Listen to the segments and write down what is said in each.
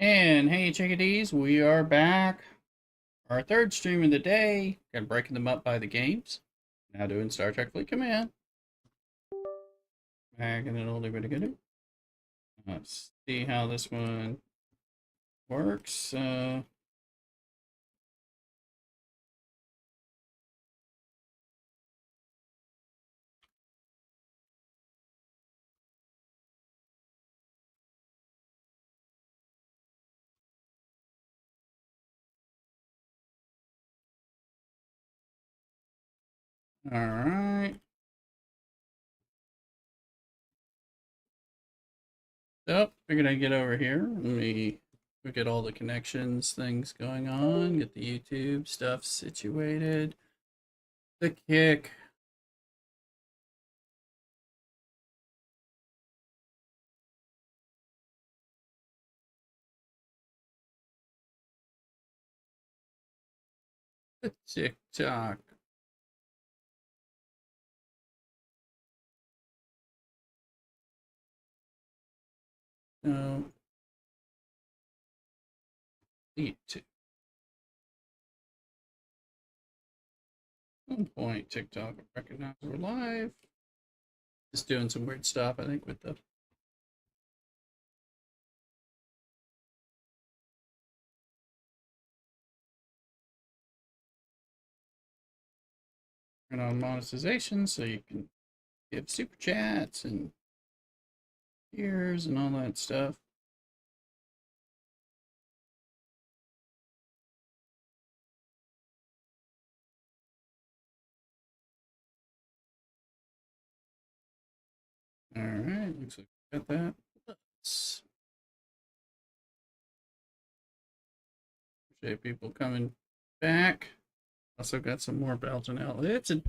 And hey, chickadees, we are back. Our third stream of the day. Kind of breaking them up by the games. Now doing Star Trek Fleet Command. Back in an oldie but a goodie. Let's see how this one works. All right. So, figured I'd get over here. Let me look at all the connections, things going on. Get the YouTube stuff situated. The kick. The TikTok. No. YouTube. At one point, TikTok will recognize we're live. Just doing some weird stuff, I think, with the monetization, so you can give super chats and ears and all that stuff. All right, looks like we got that. Let's appreciate people coming back. Also got some more Belgian L. It's a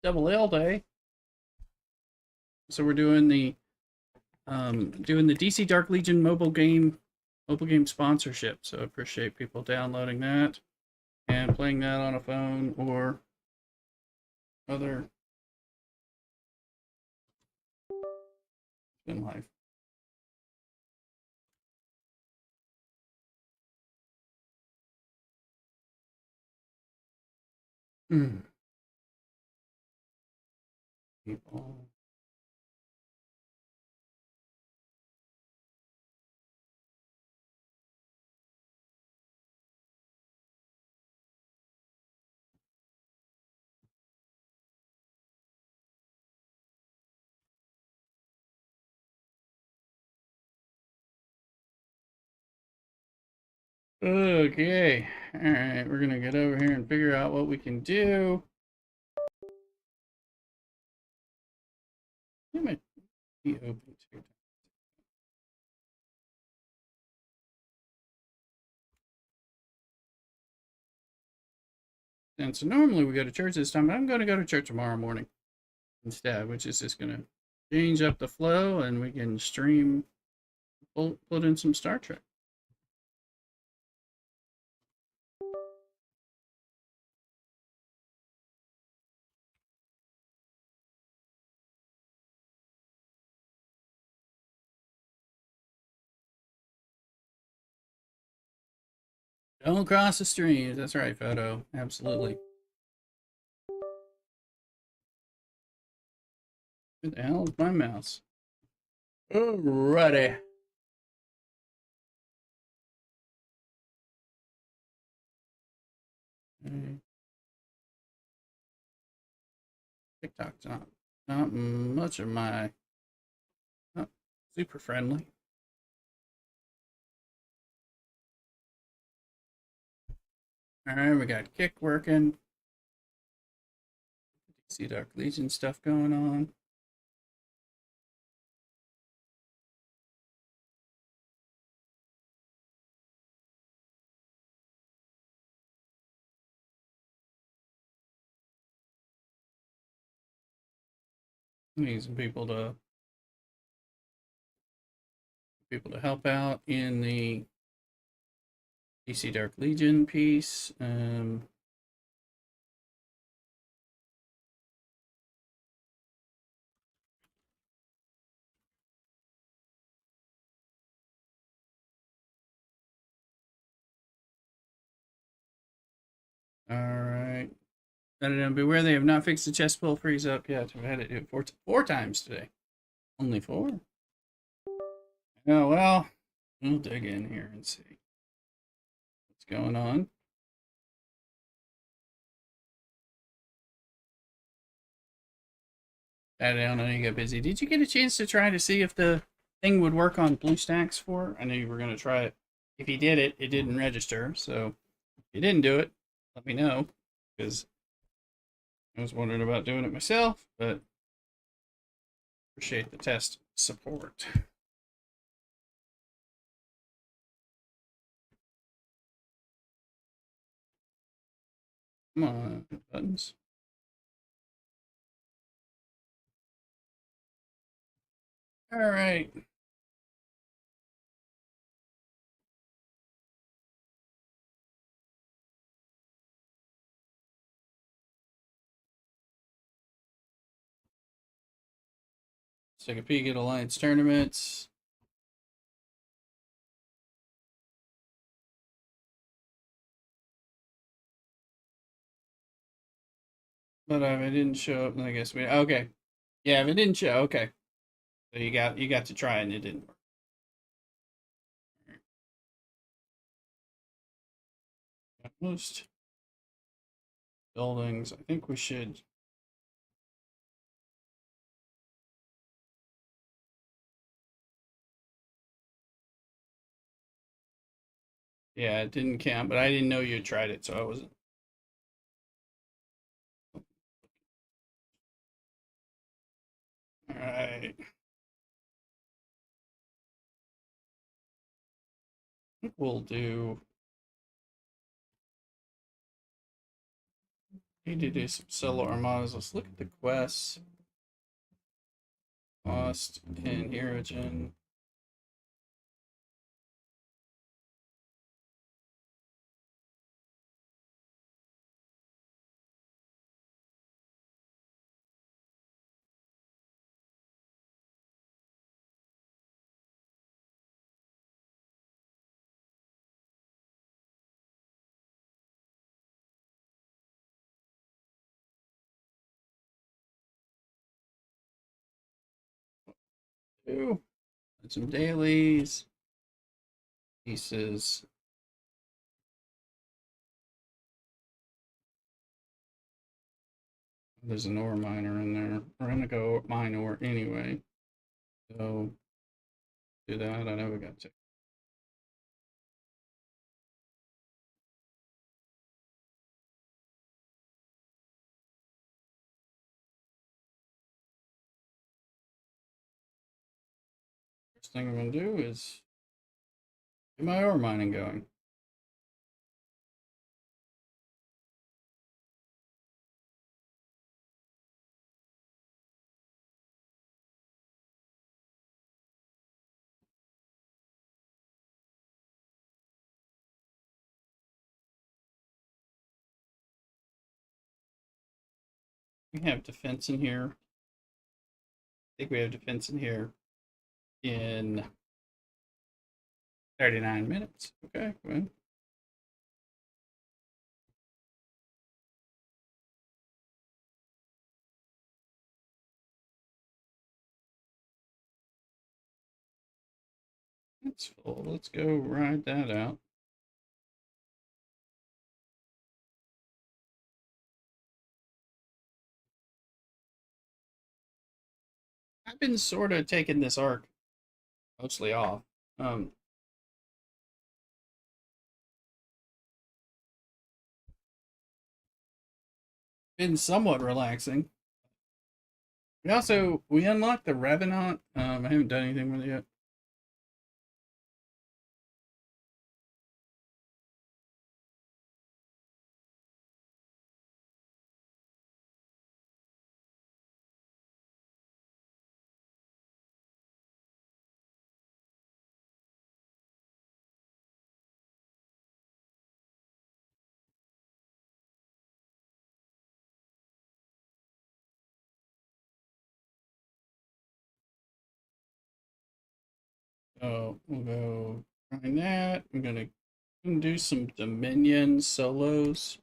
double L day, so we're doing the DC Dark Legion mobile game sponsorship. So I appreciate people downloading that and playing that on a phone or other in life. People. Okay. All right. We're going to get over here and figure out what we can do. It might be open to. And so normally we go to church this time, but I'm going to go to church tomorrow morning instead, which is just going to change up the flow and we can stream, put in some Star Trek. Don't cross the streams. That's right, Photo. Absolutely. Where the hell is my mouse? Alrighty. TikTok's not much of my not super friendly. All right, we got kick working. See Dark Legion stuff going on. Need some people to help out in the DC Dark Legion piece. Alright. Beware they have not fixed the chest pull freeze up yet. I've had it do it four times today. Only four? Oh, well, we'll dig in here and see what's going on. I don't know, you got busy. Did you get a chance to try to see if the thing would work on BlueStacks for? I know you were going to try it. If you did it, it didn't register. So if you didn't do it, let me know. Because I was wondering about doing it myself, but appreciate the test support. Come on, buttons. All right. Let's take a peek at Alliance tournaments. But if it didn't show up, then I guess we okay. Yeah, if it didn't show, okay. So you got to try and it didn't work. Most buildings, I think we should. Yeah, it didn't count, but I didn't know you had tried it, so I wasn't. All right. I think we'll do. Need to do some solo armadas. Let's look at the quests. Cost and origin. Do some dailies. Pieces. There's an ore miner in there. We're gonna go mine ore anyway. So do that. I know we got to. First thing I'm gonna do is get my ore mining going. We have defense in here. I think we have defense in here in 39 minutes. Okay, well. That's full. Let's go ride that out. I've been sort of taking this arc mostly off. Been somewhat relaxing. We unlocked the Revenant. I haven't done anything with it yet. So we'll go trying that. I'm gonna do some Dominion solos.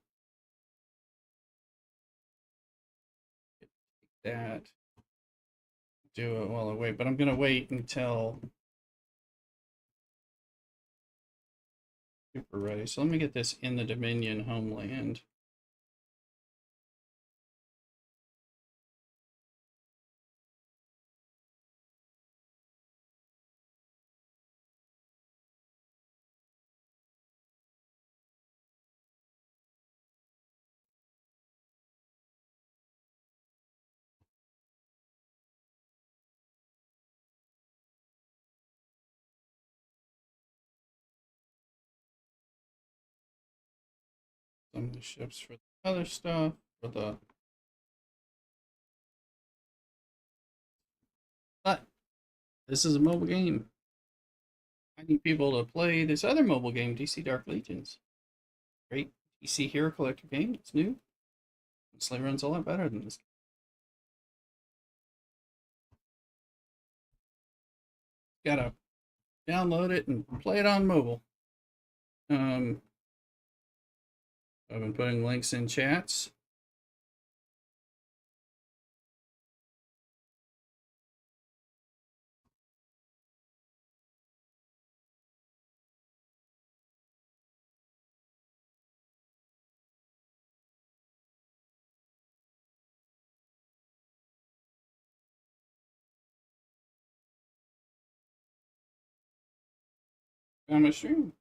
that. Do it while I wait, but I'm gonna wait until super ready. So let me get this in the Dominion homeland. Some of the ships for the other stuff, for the. But this is a mobile game. I need people to play this other mobile game, DC Dark Legions. Great DC Hero Collector game. It's new. Honestly, runs a lot better than this. Gotta download it and play it on mobile. Um, I've been putting links in chats. On my stream.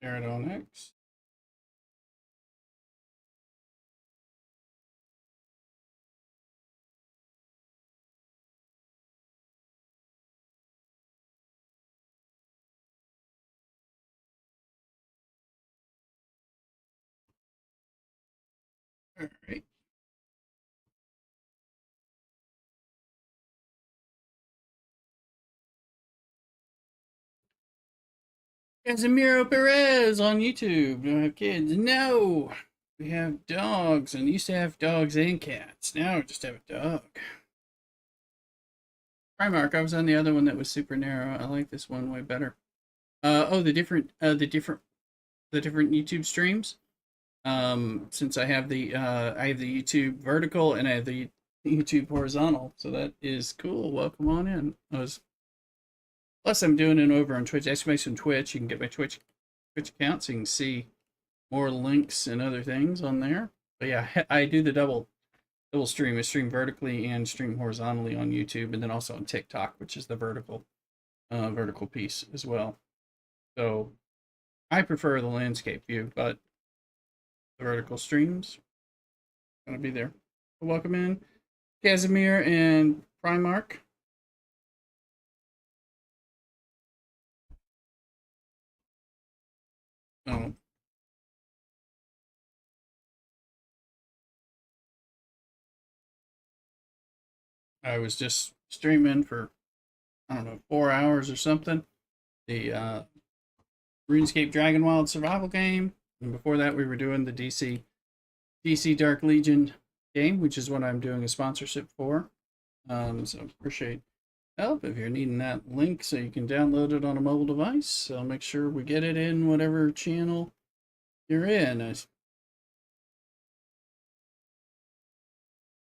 Aerodon X. All right. Casimiro Perez on YouTube. Don't have kids. No. We have dogs, and used to have dogs and cats. Now we just have a dog. Primark, I was on the other one that was super narrow. I like this one way better. Oh, the different YouTube streams. Since I have the YouTube vertical and I have the YouTube horizontal, so that is cool. Welcome on in. Plus I'm doing it over on Twitch. Exclamation Twitch. You can get my Twitch account, so you can see more links and other things on there. But yeah, I do the double stream. I stream vertically and stream horizontally on YouTube, and then also on TikTok, which is the vertical piece as well. So I prefer the landscape view, but the vertical streams gonna be there. Welcome in, Casimir and Primark. Oh, I was just streaming for I don't know 4 hours or something. The RuneScape Dragonwild survival game, and before that we were doing the DC Dark Legion game, which is what I'm doing a sponsorship for. So appreciate help if you're needing that link so you can download it on a mobile device. I'll make sure we get it in whatever channel you're in.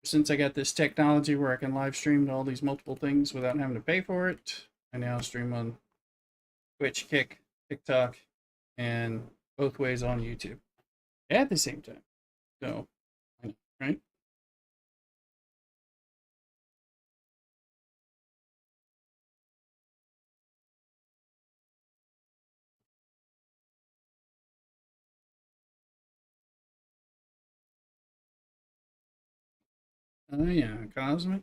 Since I got this technology where I can live stream to all these multiple things without having to pay for it, I now stream on Twitch, Kick, TikTok, and both ways on YouTube at the same time. So, right? Oh yeah, Cosmic.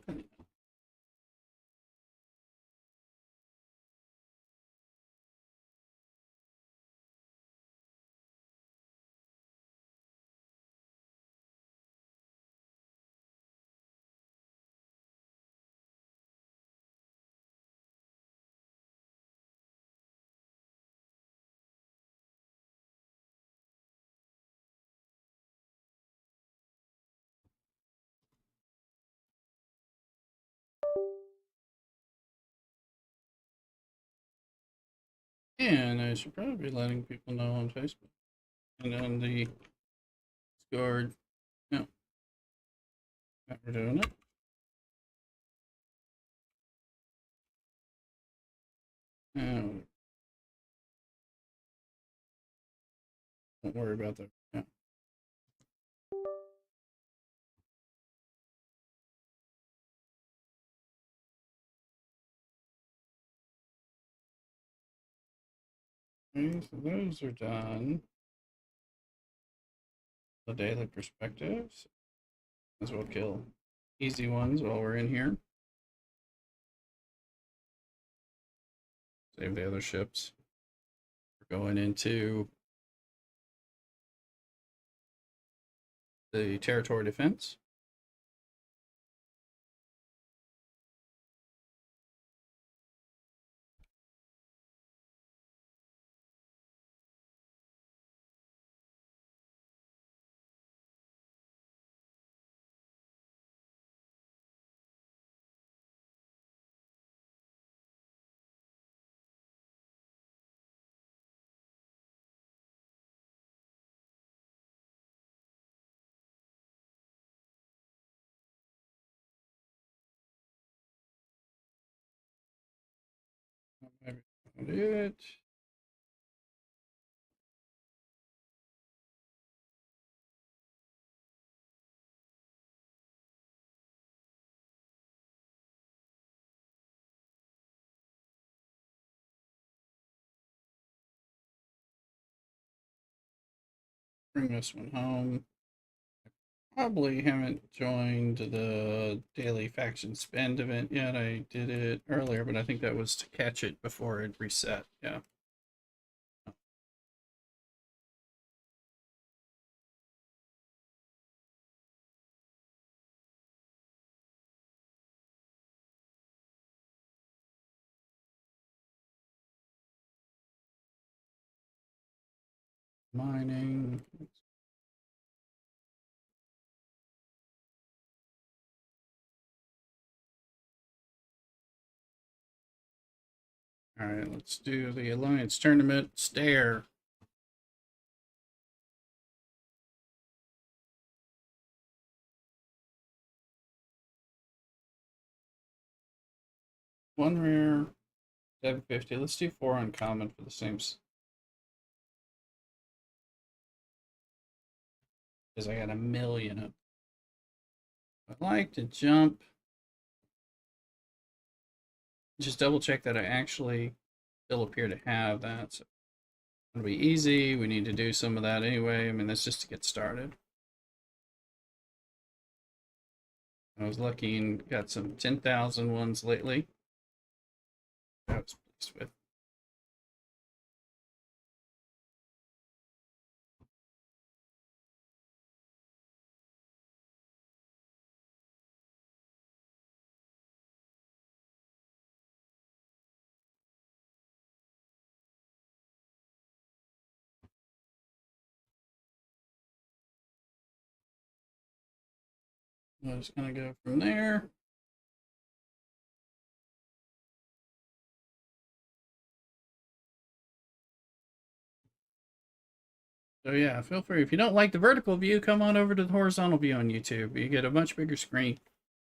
And I should probably be letting people know on Facebook and on the Discord. No, that we're doing it. No, don't worry about that. Yeah. Okay, so those are done. The daily perspectives. As well kill easy ones while we're in here. Save the other ships. We're going into the territory defense. Maybe I'll do it. Bring this one home. Probably haven't joined the daily faction spend event yet. I did it earlier, but I think that was to catch it before it reset. Yeah. Mining. All right, let's do the Alliance Tournament Stare. One rare, 750. Let's do 4 uncommon for the same. Because I got a million of. I'd like to jump. Just double check that I actually still appear to have that. So it'll be easy. We need to do some of that anyway. I mean, that's just to get started. I was lucky and got some 10,000 ones lately. I was pleased with. I'm just going to go from there. So yeah, feel free. If you don't like the vertical view, come on over to the horizontal view on YouTube. You get a much bigger screen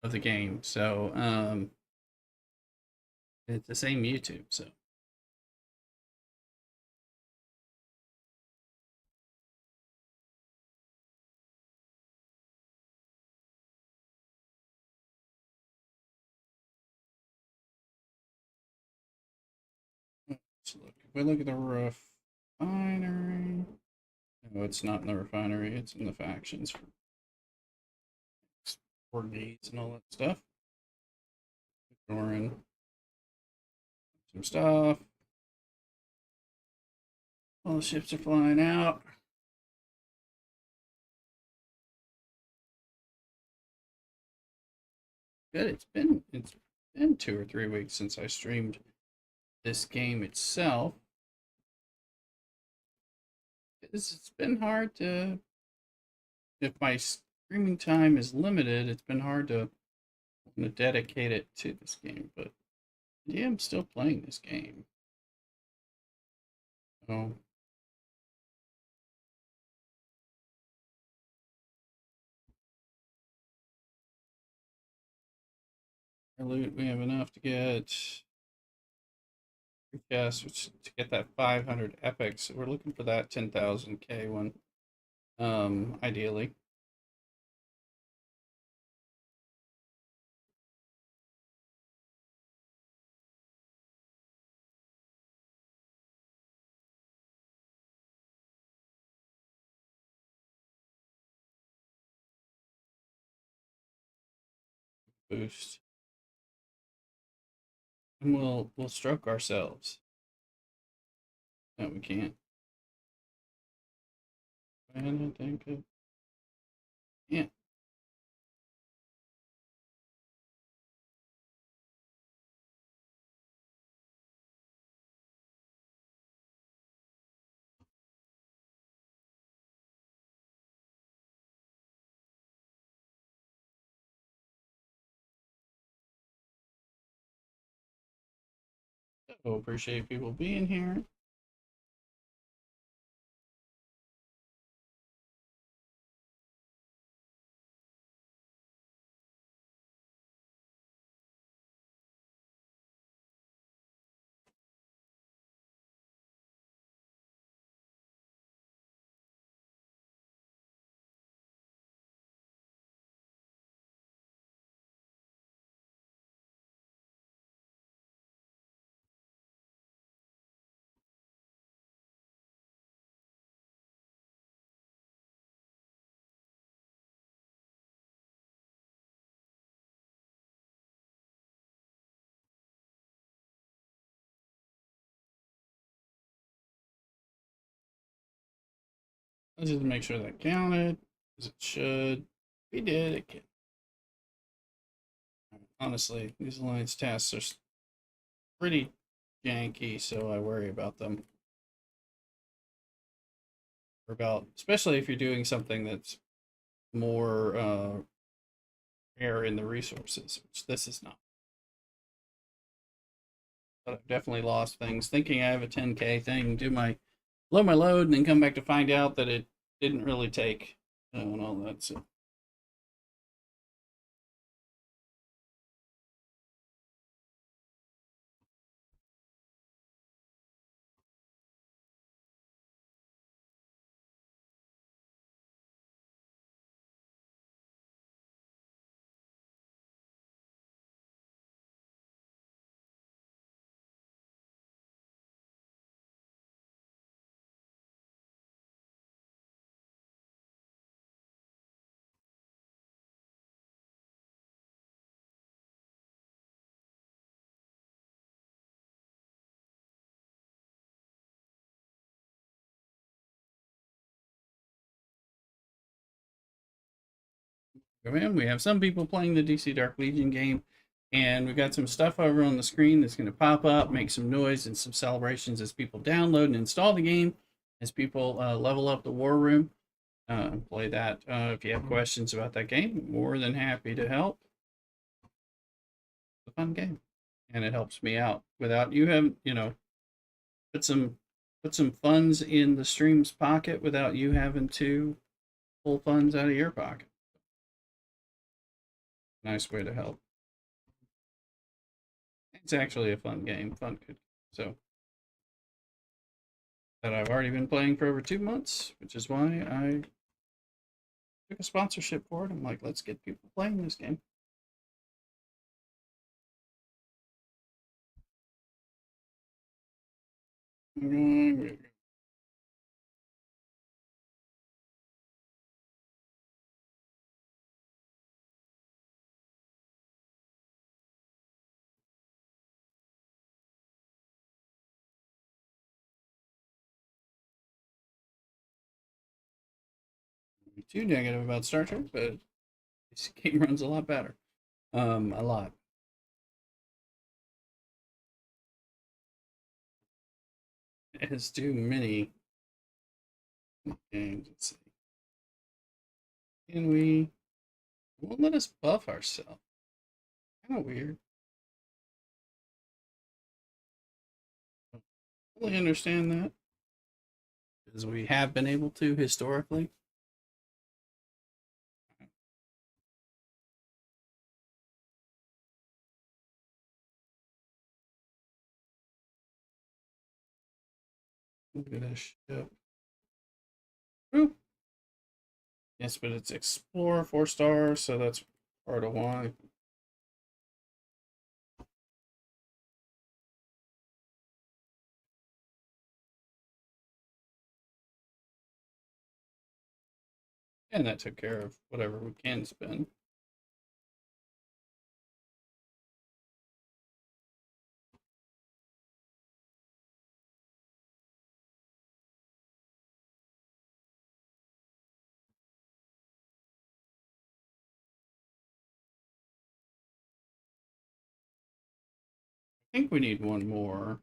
of the game. So it's the same YouTube. So let's look. If we look at the refinery, no, it's not in the refinery. It's in the factions for needs and all that stuff. Ignoring some stuff. All the ships are flying out. Good. It's been 2 or 3 weeks since I streamed this game itself. It's been hard to. If my streaming time is limited, it's been hard to dedicate it to this game. But yeah, I'm still playing this game. Oh, our loot, we have enough to get yes, which to get that 500 epics. We're looking for that 10,000 K one. Ideally. Boost. And we'll stroke ourselves. No, we can't. And I think it can't. So appreciate people being here. Let's just make sure that counted, as it should. We did it. Honestly, these alliance tasks are pretty janky, so I worry about them. Or about, especially if you're doing something that's more rare in the resources, which this is not. But I've definitely lost things thinking I have a 10K thing, do my load my load, and then come back to find out that it didn't really take and all that. So man, we have some people playing the DC Dark Legion game, and we've got some stuff over on the screen that's going to pop up, make some noise, and some celebrations as people download and install the game, as people level up the war room. Play that. If you have questions about that game, more than happy to help. It's a fun game, and it helps me out. Without you having, put some put some funds in the stream's pocket without you having to pull funds out of your pocket. Nice way to help. It's actually a fun game, fun good. So that I've already been playing for over 2 months, which is why I took a sponsorship for it. I'm like, let's get people playing this game. Too negative about Star Trek, but this game runs a lot better. A lot. It has too many games. Let's see. Can we? It won't let us buff ourselves. Kind of weird. I don't really understand that. as we have been able to historically. Look at this ship. Woo. Yes, but it's Explorer 4 stars, so that's part of why. And that took care of whatever we can spend. I think we need one more.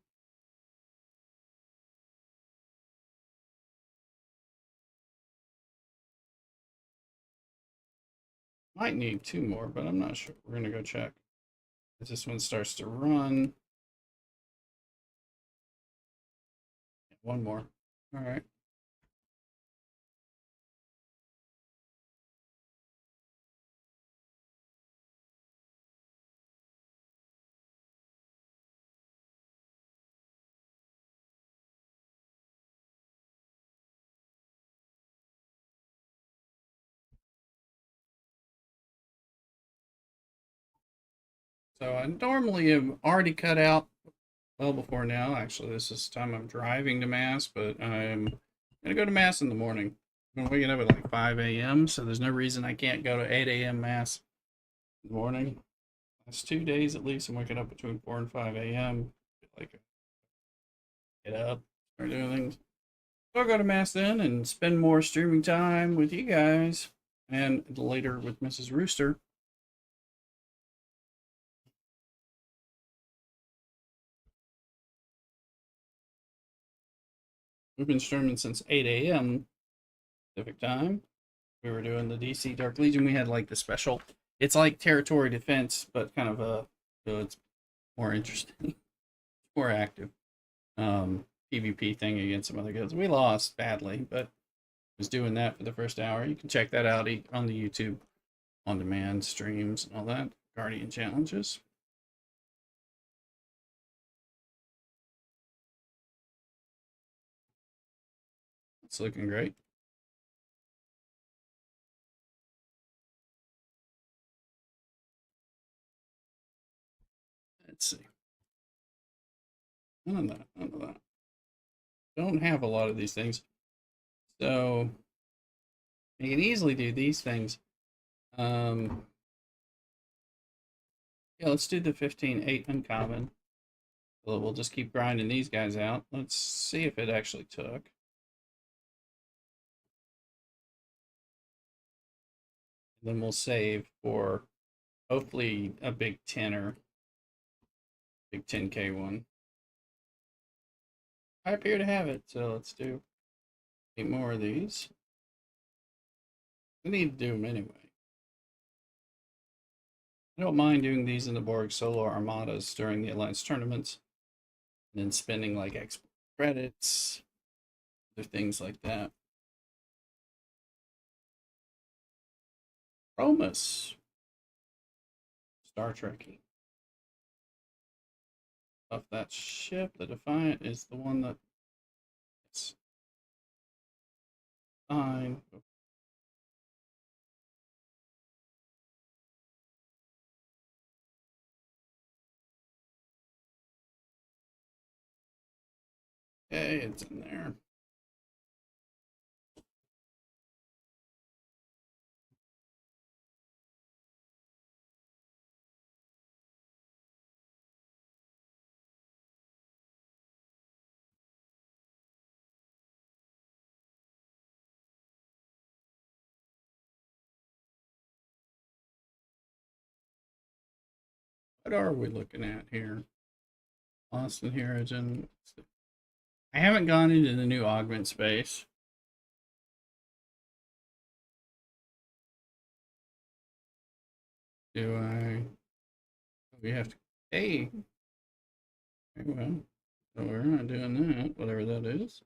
Might need two more, but I'm not sure. We're gonna go check. As this one starts to run. One more. All right. So I normally have already cut out well before now. Actually, this is the time I'm driving to Mass, but I'm gonna go to Mass in the morning. I'm waking up at like 5 a.m., so there's no reason I can't go to 8 a.m. Mass in the morning. Last 2 days at least, I'm waking up between 4 and 5 a.m. Like, get up, start doing things. So I'll go to Mass then and spend more streaming time with you guys and later with Mrs. Rooster. We've been streaming since 8 a.m. Pacific time. We were doing the DC Dark Legion. We had like the special. It's like territory defense, but kind of so it's more interesting, more active. PvP thing against some other guilds. We lost badly, but was doing that for the first hour. You can check that out on the YouTube on demand streams and all that. Guardian challenges. It's looking great. Let's see. None of that. None of that. Don't have a lot of these things. So you can easily do these things. Yeah, let's do the 15-8 uncommon. We'll just keep grinding these guys out. Let's see if it actually took. Then we'll save for hopefully a big 10 or big 10K one. I appear to have it, so let's do 8 more of these. We need to do them anyway. I don't mind doing these in the Borg solo armadas during the Alliance tournaments, and then spending like extra credits, other things like that. Promus. Star Trekky. Of that ship, the Defiant is the one that it's fine. Okay, it's in there. What are we looking at here? Austin Herigen. I haven't gone into the new augment space. Do I? We have to. Hey. Okay, well, so we're not doing that, whatever that is.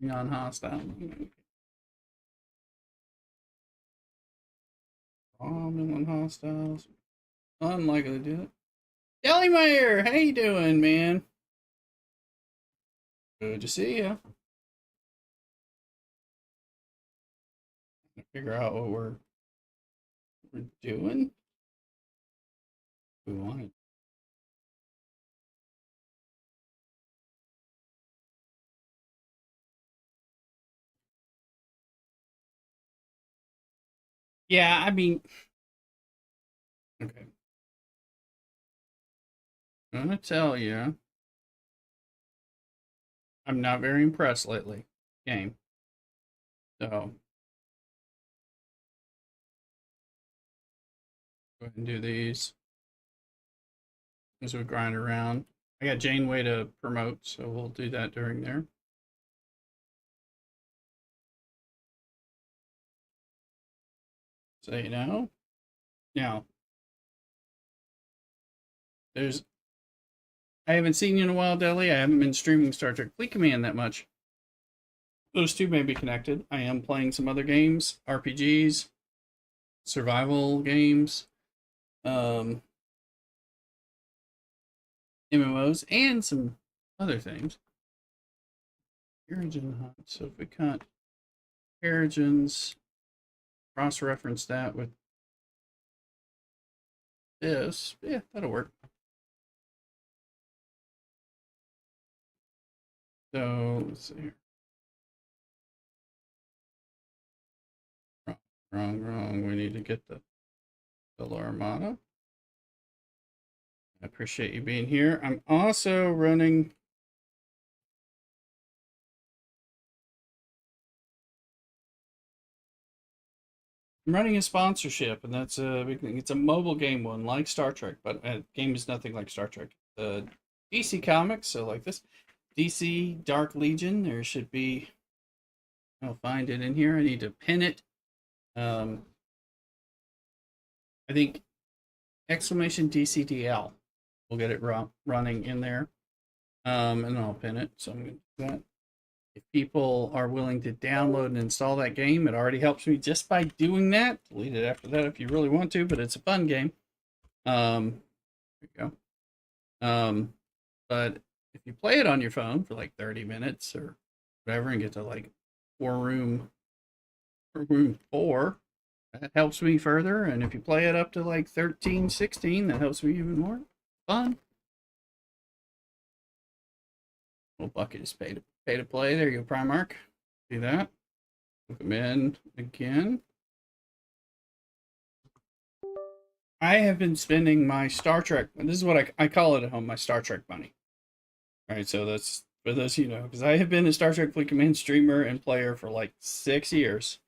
Non-hostile. Romulan hostiles. Unlikely to do it. Jellymeyer, how you doing, man? Good to see you. Figure out what we're doing. We want it. Yeah, I mean, okay. I'm gonna tell you, I'm not very impressed lately. Game. So go ahead and do these as we grind around. I got Janeway to promote, so we'll do that during there. So you know. Now, there's I haven't seen you in a while, Deli. I haven't been streaming Star Trek Fleet Command that much. Those two may be connected. I am playing some other games, RPGs, survival games, um, MMOs, and some other things. Origin Hunt. So if we cut Origins, cross-reference that with this, yeah, that'll work. So let's see here. Wrong. We need to get the Armada. I appreciate you being here. I'm also running. I'm running a sponsorship, and that's a big thing. It's a mobile game one, like Star Trek, but a game is nothing like Star Trek. The DC comics, so like this, DC Dark Legion. There should be. I'll find it in here. I need to pin it. I think exclamation DCDL. We'll get it running in there. And I'll pin it. So I'm going to do that. If people are willing to download and install that game, it already helps me just by doing that. Delete it after that if you really want to, but it's a fun game. There you go. But if you play it on your phone for like 30 minutes or whatever and get to like room 4, that helps me further. And if you play it up to like 13, 16, that helps me even more. Fun. Little bucket is pay to play. There you go, Primark. See that? Look them in again. I have been spending my Star Trek. This is what I call it at home. My Star Trek money. All right, so that's for those you know, because I have been a Star Trek Fleet Command streamer and player for like 6 years.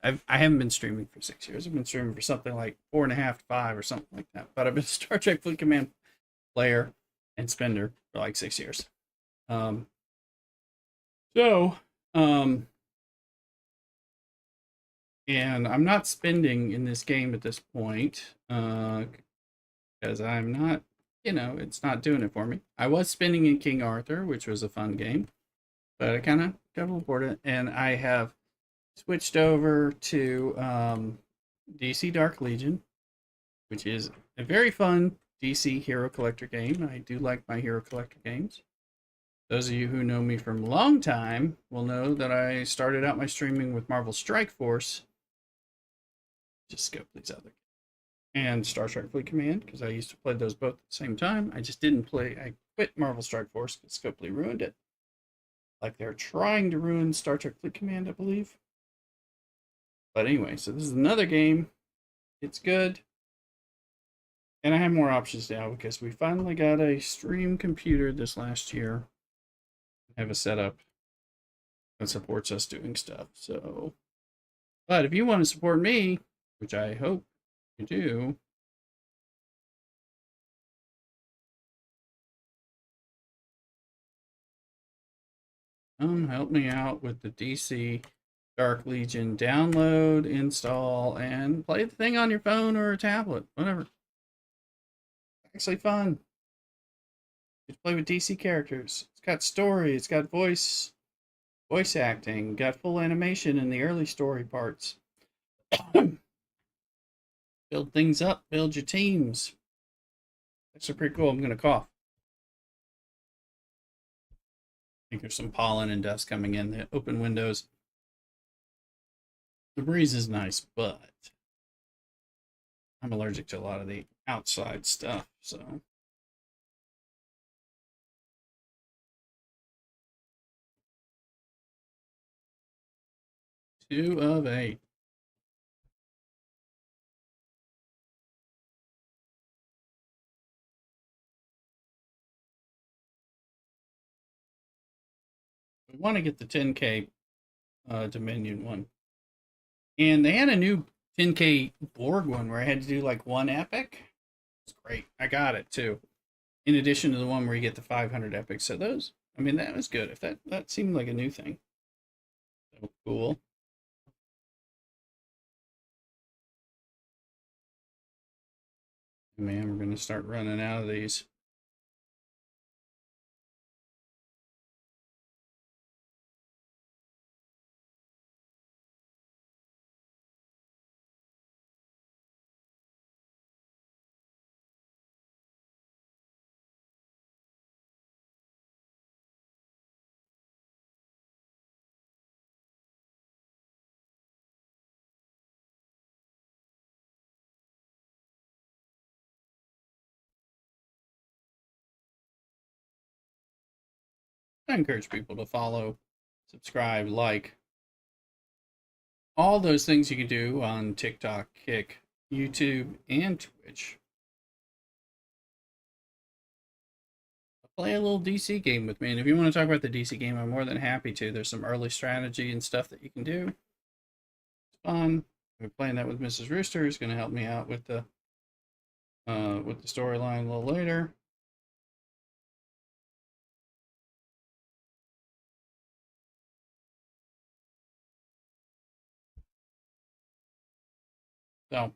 I haven't been streaming for 6 years. I've been streaming for something like 4.5 to 5 or something like that. But I've been a Star Trek Fleet Command player and spender for like 6 years. So, and I'm not spending in this game at this point because I'm not, it's not doing it for me. I was spending in King Arthur, which was a fun game, but I kind of got a little bored, and I have switched over to DC Dark Legion, which is a very fun DC Hero Collector game. I do like my Hero Collector games. Those of you who know me from a long time will know that I started out my streaming with Marvel Strike Force. Just scope these other. And Star Trek Fleet Command, because I used to play those both at the same time. I just didn't play. I quit Marvel Strike Force because Scopely ruined it. Like they're trying to ruin Star Trek Fleet Command, I believe. But anyway, so this is another game. It's good. And I have more options now because we finally got a stream computer this last year. I have a setup that supports us doing stuff. So, but if you want to support me, which I hope you do, help me out with the DC Dark Legion download, install, and play the thing on your phone or a tablet, whatever. Actually fun. You play with DC characters. It's got story, it's got voice Voice acting, got full animation in the early story parts. Build things up, build your teams. That's pretty cool. I'm going to cough. I think there's some pollen and dust coming in the open windows. The breeze is nice, but I'm allergic to a lot of the outside stuff, so. 2 of 8. We want to get the 10K Dominion one. And they had a new 10K Borg one where I had to do like one epic. It's great. I got it too. In addition to the one where you get the 500 epics. So those, I mean, that was good. If that seemed like a new thing. So cool. Man, we're going to start running out of these. I encourage people to follow, subscribe, like, all those things you can do on TikTok, Kick, YouTube, and Twitch. Play a little DC game with me, and if you want to talk about the DC game, I'm more than happy to. There's some early strategy and stuff that you can do. It's fun. We're playing that with Mrs. Rooster, who's going to help me out with the storyline a little later. So,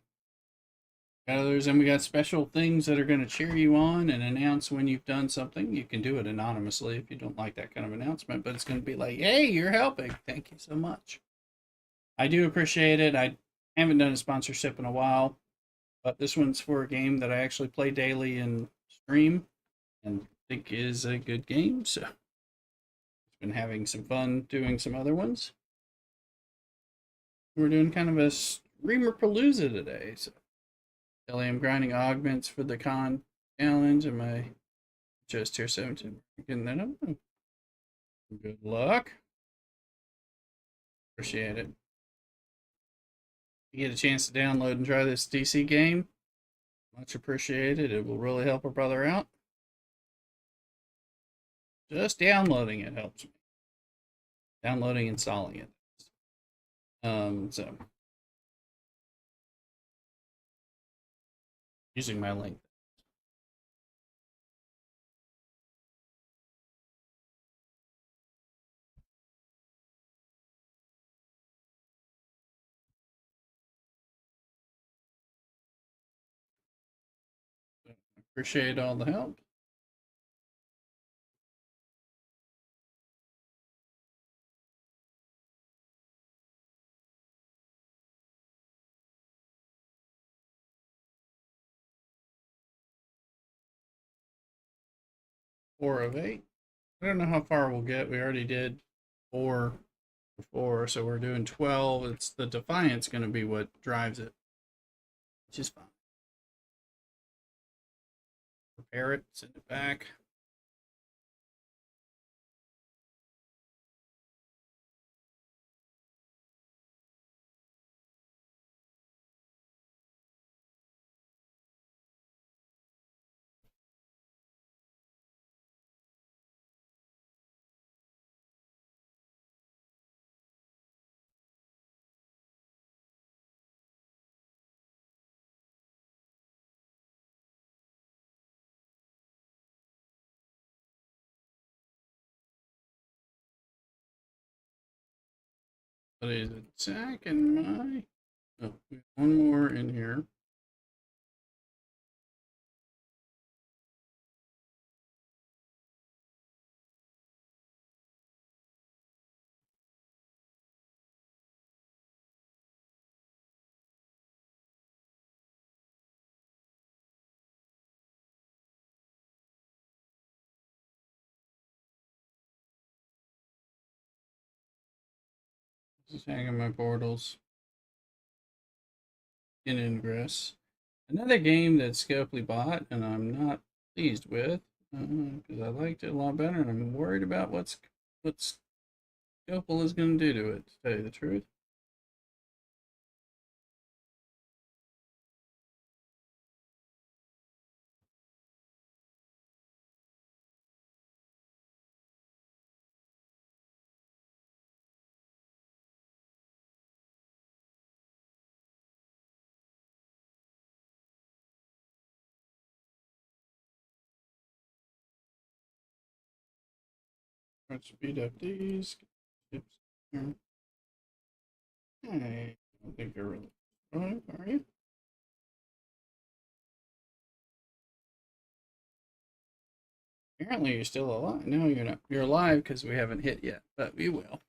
others, and we got special things that are going to cheer you on and announce when you've done something. You can do it anonymously if you don't like that kind of announcement, but it's going to be like, hey, you're helping. Thank you so much. I do appreciate it. I haven't done a sponsorship in a while, but this one's for a game that I actually play daily and stream and think is a good game. So, it's been having some fun doing some other ones. We're doing kind of a streamer palooza today. So, I'm grinding augments for the con challenge, and my just tier 17. Getting that up. Good luck. Appreciate it. If you get a chance to download and try this DC game, much appreciated. It will really help a brother out. Just downloading it helps me. Downloading, installing it. So using my link. Appreciate all the help. Four of 8. I don't know how far we'll get. We already did 4 before, so we're doing 12. It's the Defiance going to be what drives it, which is fine. Prepare it, send it back. But is attack in my. Oh, one more in here. Just hanging my portals in ingress. Another game that Scopely bought, and I'm not pleased with, because I liked it a lot better, and I'm worried about what Scopely is going to do to it, to tell you the truth. Let's speed up these. Oops. Hey, I don't think you're really. Alright, are you? Apparently, you're still alive. No, you're not. You're alive because we haven't hit yet, but we will.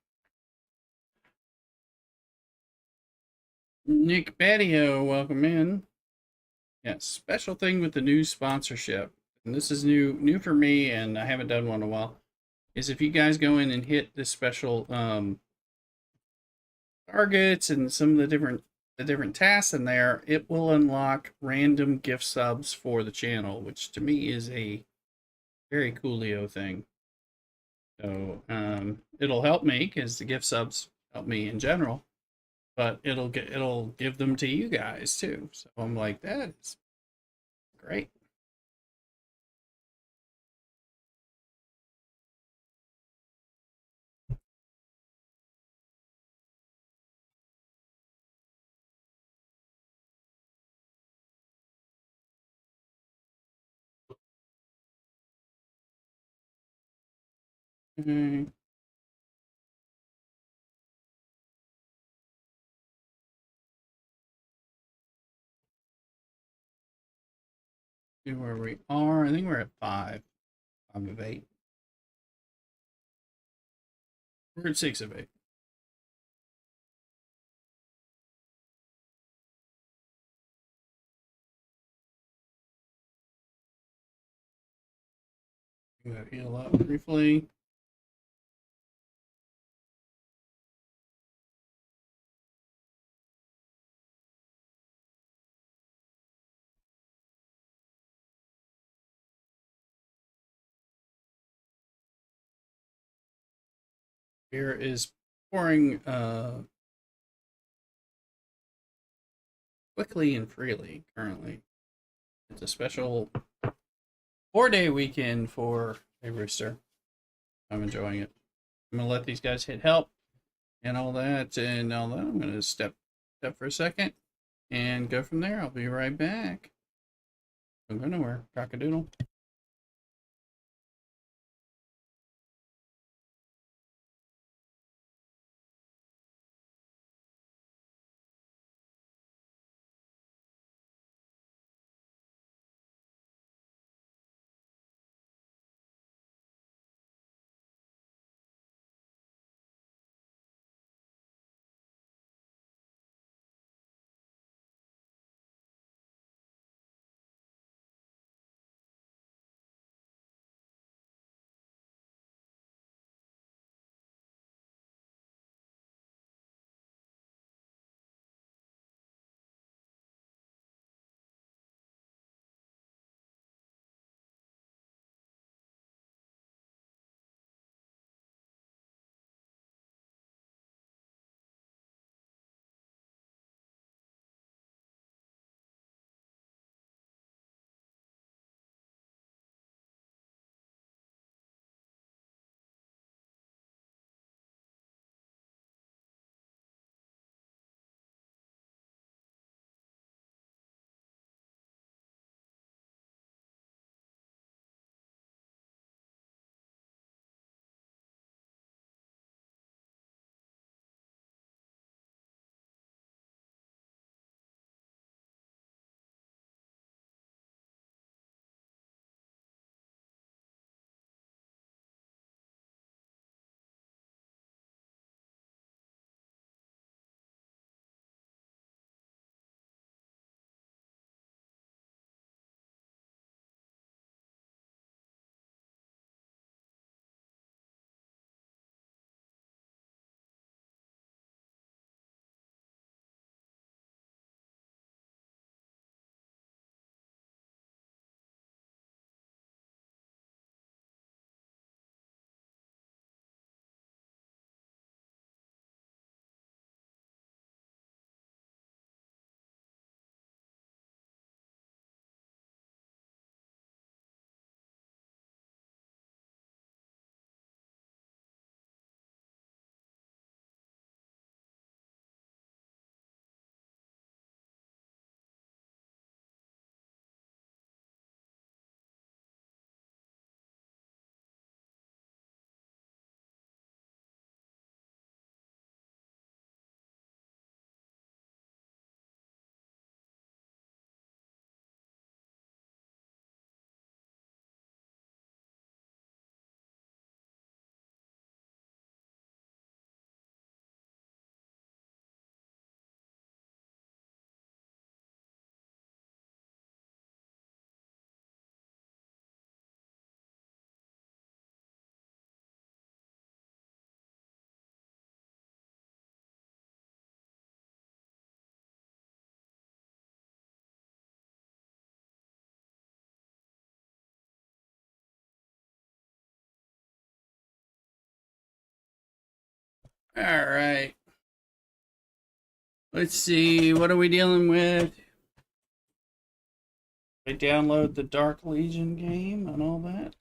Nick Badio, welcome in. Yeah, special thing with the new sponsorship, and this is new for me, and I haven't done one in a while. Is if you guys go in and hit the special targets and some of the different tasks in there, it will unlock random gift subs for the channel, which to me is a very coolio thing. So it'll help me because the gift subs help me in general, but it'll give them to you guys too. So I'm like, that is great. Okay, see where we are. I think we're at 5 of 8. We're at 6 of 8. I'm gonna heal up briefly. Beer is pouring quickly and freely currently. It's a special 4-day weekend for a rooster. I'm enjoying it. I'm gonna let these guys hit help and all that and all that. I'm gonna step for a second and go from there. I'll be right back. Don't go nowhere. Cockadoodle. All right. Let's see. What are we dealing with? I download the Dark Legion game and all that.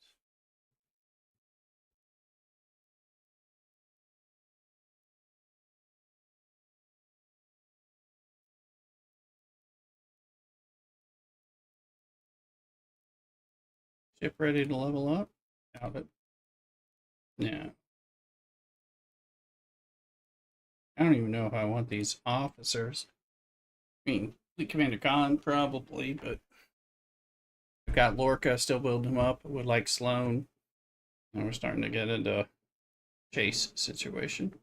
Ship ready to level up. Doubt it. Yeah. I don't even know if I want these officers. I mean, the Commander Khan probably, but I've got Lorca still building him up. I would like Sloan. And we're starting to get into a chase situation.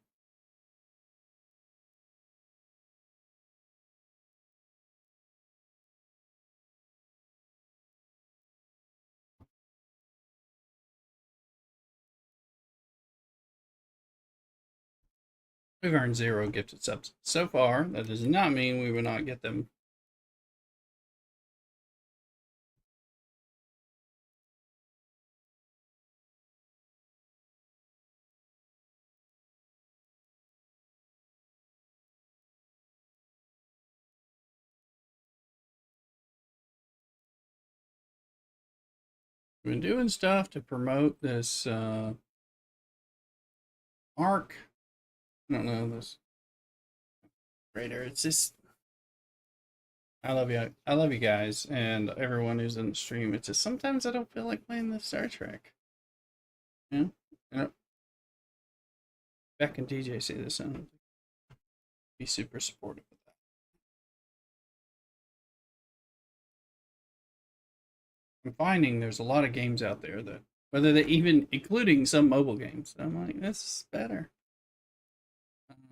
We've earned 0 gifted subs so far. That does not mean we will not get them. We've been doing stuff to promote this arc. I don't know this raider. It's just I love you. I love you guys and everyone who's in the stream. It's just sometimes I don't feel like playing the Star Trek. You know? Beck and DJ say this and be super supportive of that. I'm finding there's a lot of games out there that whether they even including some mobile games. I'm like, this is better.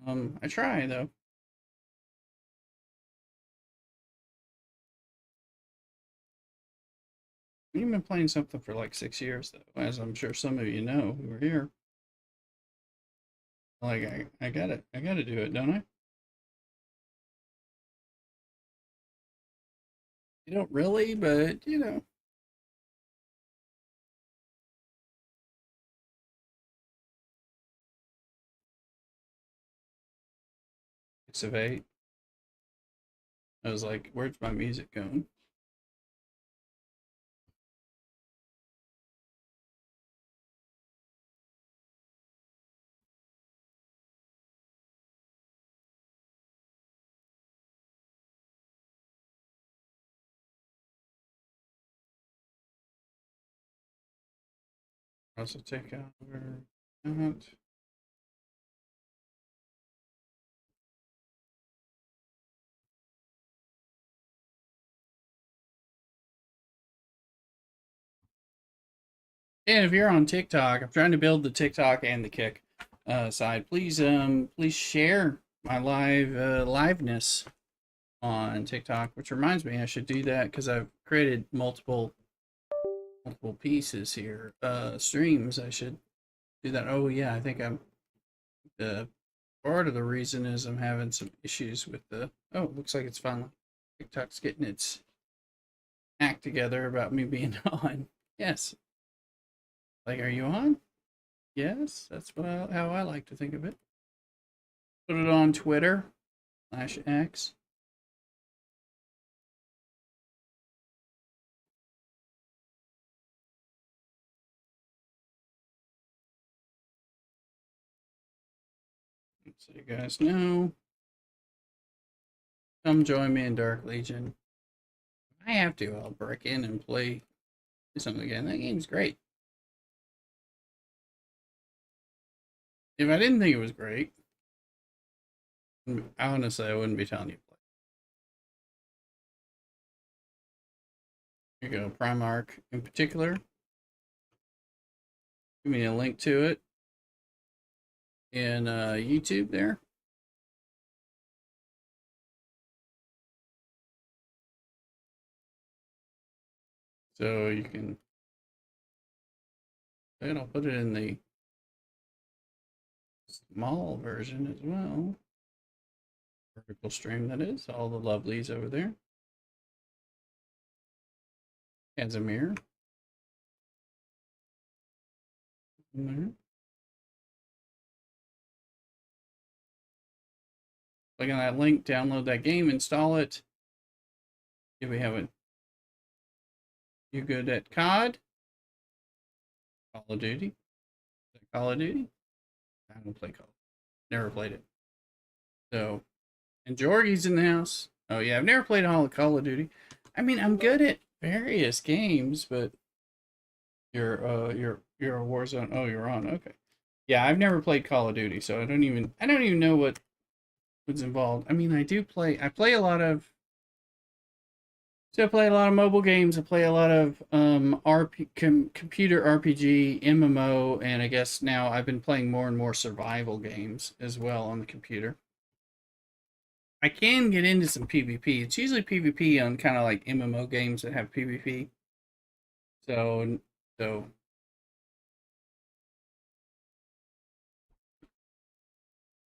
I try though. We've been playing something for like 6 years though, as I'm sure some of you know who are here. Like I got it. I gotta do it, don't I? You don't really, but you know. 6 of 8. I was like, where's my music going? Also take out that. And if you're on TikTok, I'm trying to build the TikTok and the Kick side. Please share my liveness on TikTok, which reminds me I should do that because I've created multiple pieces here, streams. I should do that. Oh yeah, I think I'm the part of the reason is I'm having some issues with the. Oh, it looks like it's finally TikTok's getting its act together about me being on. Yes, like, are you on? Yes, that's how I like to think of it. Put it on Twitter /X. So you guys know. Come join me in Dark Legion. If I have to, I'll break in and play something again. That game's great. If I didn't think it was great, honestly, I wouldn't be telling you to play. Here you go, Primarch in particular. Give me a link to it in YouTube there. So you can, and I'll put it in the small version as well. Vertical stream, that is. All the lovelies over there. Casimir. In there. Click on that link, download that game, install it. If we have it, you good at COD? Call of Duty? Is that Call of Duty? I don't play Call. Never played it. So, and Jorgie's in the house. Oh yeah, I've never played all of Call of Duty. I mean, I'm good at various games, but you're a Warzone. Oh, you're on. Okay. Yeah, I've never played Call of Duty, so I don't even know what's involved. I mean, I play a lot of so I play a lot of mobile games. I play a lot of computer RPG, MMO, and I guess now I've been playing more and more survival games as well on the computer. I can get into some PvP. It's usually PvP on kind of like MMO games that have PvP. So, so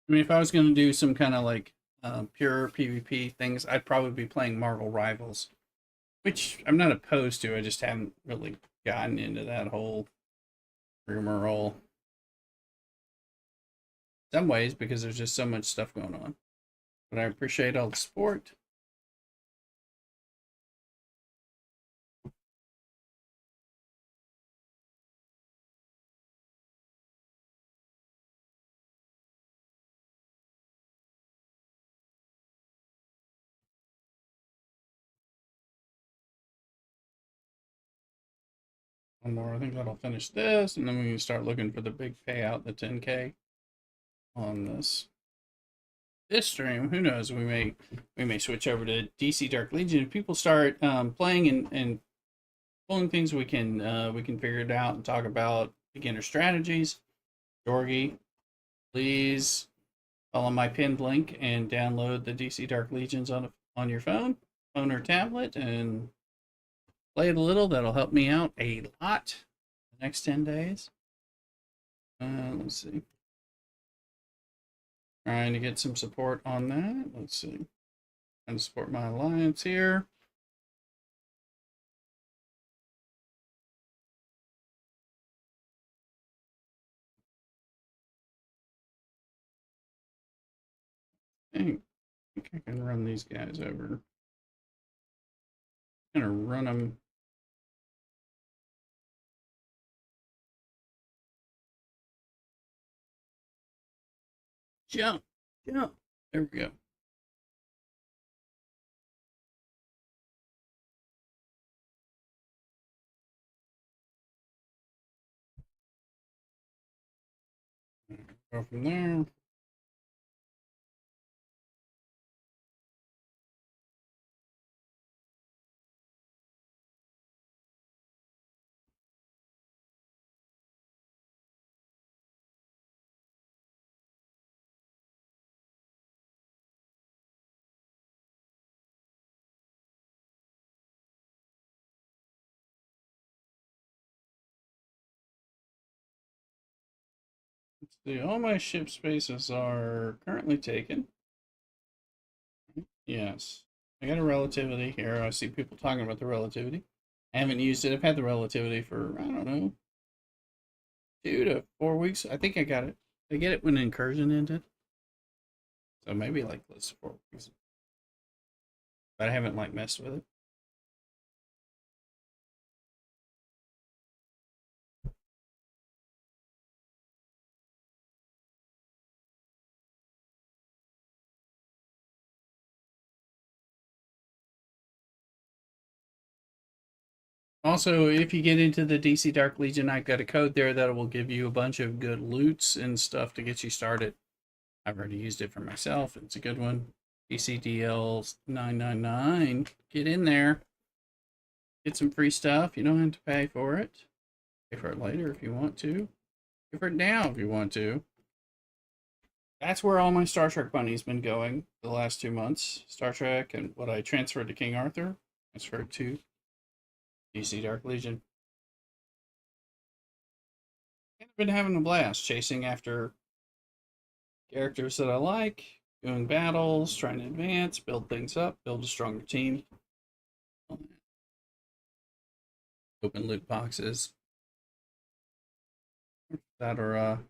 I mean, if I was going to do some kind of like pure PvP things, I'd probably be playing Marvel Rivals, which I'm not opposed to. I just haven't really gotten into that whole rigmarole. Some ways because there's just so much stuff going on. But I appreciate all the support. One more. I think that'll finish this, and then we can start looking for the big payout, the 10K on this stream. Who knows? We may switch over to DC Dark Legion. If people start playing and pulling things, we can figure it out and talk about beginner strategies. Dorgy, please follow my pinned link and download the DC Dark Legions on your phone or tablet and play it a little. That'll help me out a lot the next 10 days. Let's see. Trying to get some support on that. Let's see. Trying to support my alliance here. I think I can run these guys over. I'm gonna run them. Jump, jump. There we go. Go from there. Let's see. All my ship spaces are currently taken. Yes. I got a relativity here. I see people talking about the relativity. I haven't used it. I've had the relativity for, I don't know, 2 to 4 weeks. I think I got it. I get it when incursion ended. So maybe like close to 4 weeks. But I haven't like messed with it. Also, if you get into the DC Dark Legion, I've got a code there that will give you a bunch of good loots and stuff to get you started. I've already used it for myself. It's a good one. DCDL 999. Get in there. Get some free stuff. You don't have to pay for it. Pay for it later if you want to. Pay for it now if you want to. That's where all my Star Trek money's been going the last 2 months. Star Trek and what I transferred to King Arthur, transferred to DC Dark Legion. And I've been having a blast chasing after characters that I like, doing battles, trying to advance, build things up, build a stronger team. Open loot boxes that are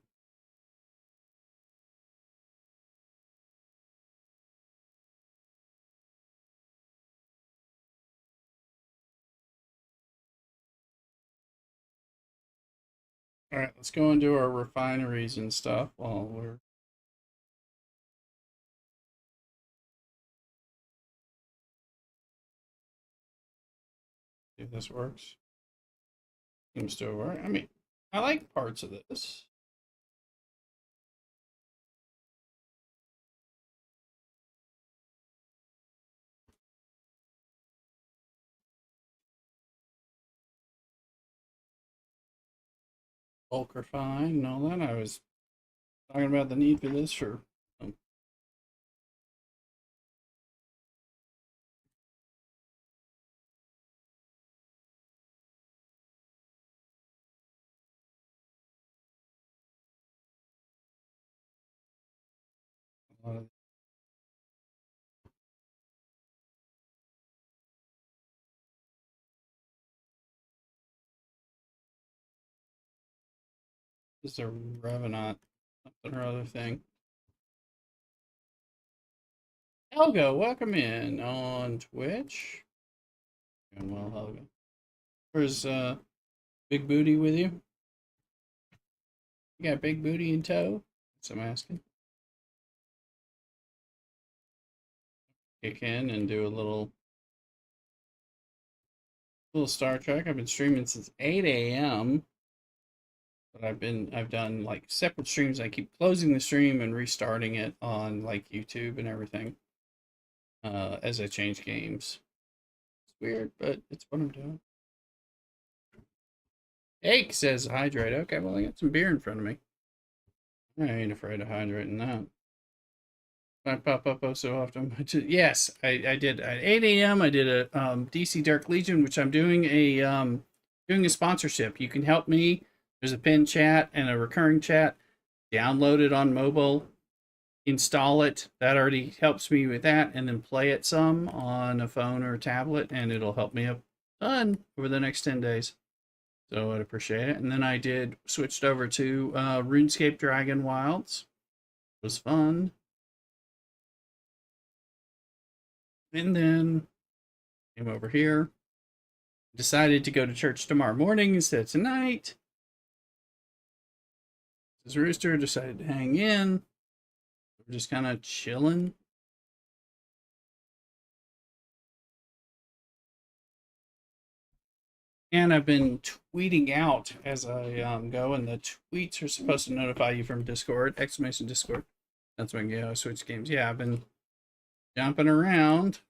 All right, let's go and do our refineries and stuff while we're. See if this works. Seems to work. I mean, I like parts of this. Bulk refine and all that. I was talking about the need for this for. A lot of. This is a Revenant, something or other thing. Helga, welcome in on Twitch. Doing well, Helga. Where's Big Booty with you? You got Big Booty in tow? That's what I'm asking. Kick in and do a little Star Trek. I've been streaming since 8 a.m. But I've done like separate streams. I keep closing the stream and restarting it on like YouTube and everything. As I change games. It's weird, but it's what I'm doing. Ake says hydrate. Okay, well I got some beer in front of me. I ain't afraid of hydrating that. I pop up oh so often. Yes, I did at 8 a.m. I did a DC Dark Legion, which I'm doing a sponsorship. You can help me. There's a pinned chat and a recurring chat. Download it on mobile, install it. That already helps me with that, and then play it some on a phone or a tablet, and it'll help me a ton over the next 10 days. So I'd appreciate it. And then I switched over to RuneScape Dragon Wilds. It was fun. And then came over here. Decided to go to church tomorrow morning instead of tonight. This Rooster decided to hang in. We're just kind of chilling. And I've been tweeting out as I go, and the tweets are supposed to notify you from Discord, exclamation Discord. That's when I switch games. Yeah, I've been jumping around.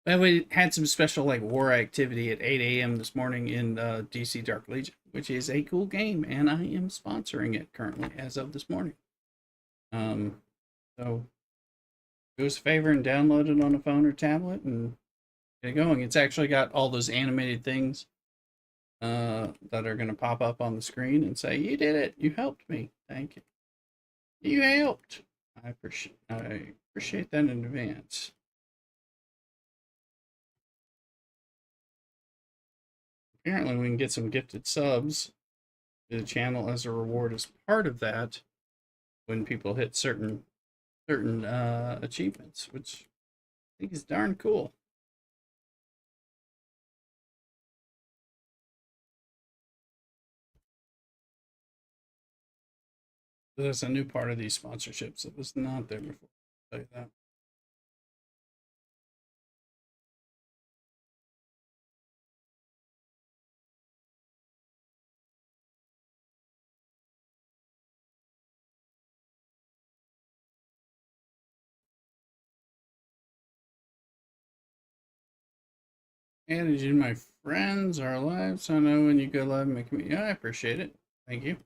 But we had some special like war activity at 8 a.m. this morning in DC Dark Legion, which is a cool game, and I am sponsoring it currently as of this morning. So do us a favor and download it on a phone or tablet and get it going. It's actually got all those animated things that are going to pop up on the screen and say, "You did it. You helped me. Thank you. You helped." I appreciate that in advance. Apparently, we can get some gifted subs to the channel as a reward as part of that when people hit certain achievements, which I think is darn cool. That's a new part of these sponsorships that was not there before. I'll tell you that. Added you my friends are live, so I know when you go live, make me. Yeah, I appreciate it. Thank you.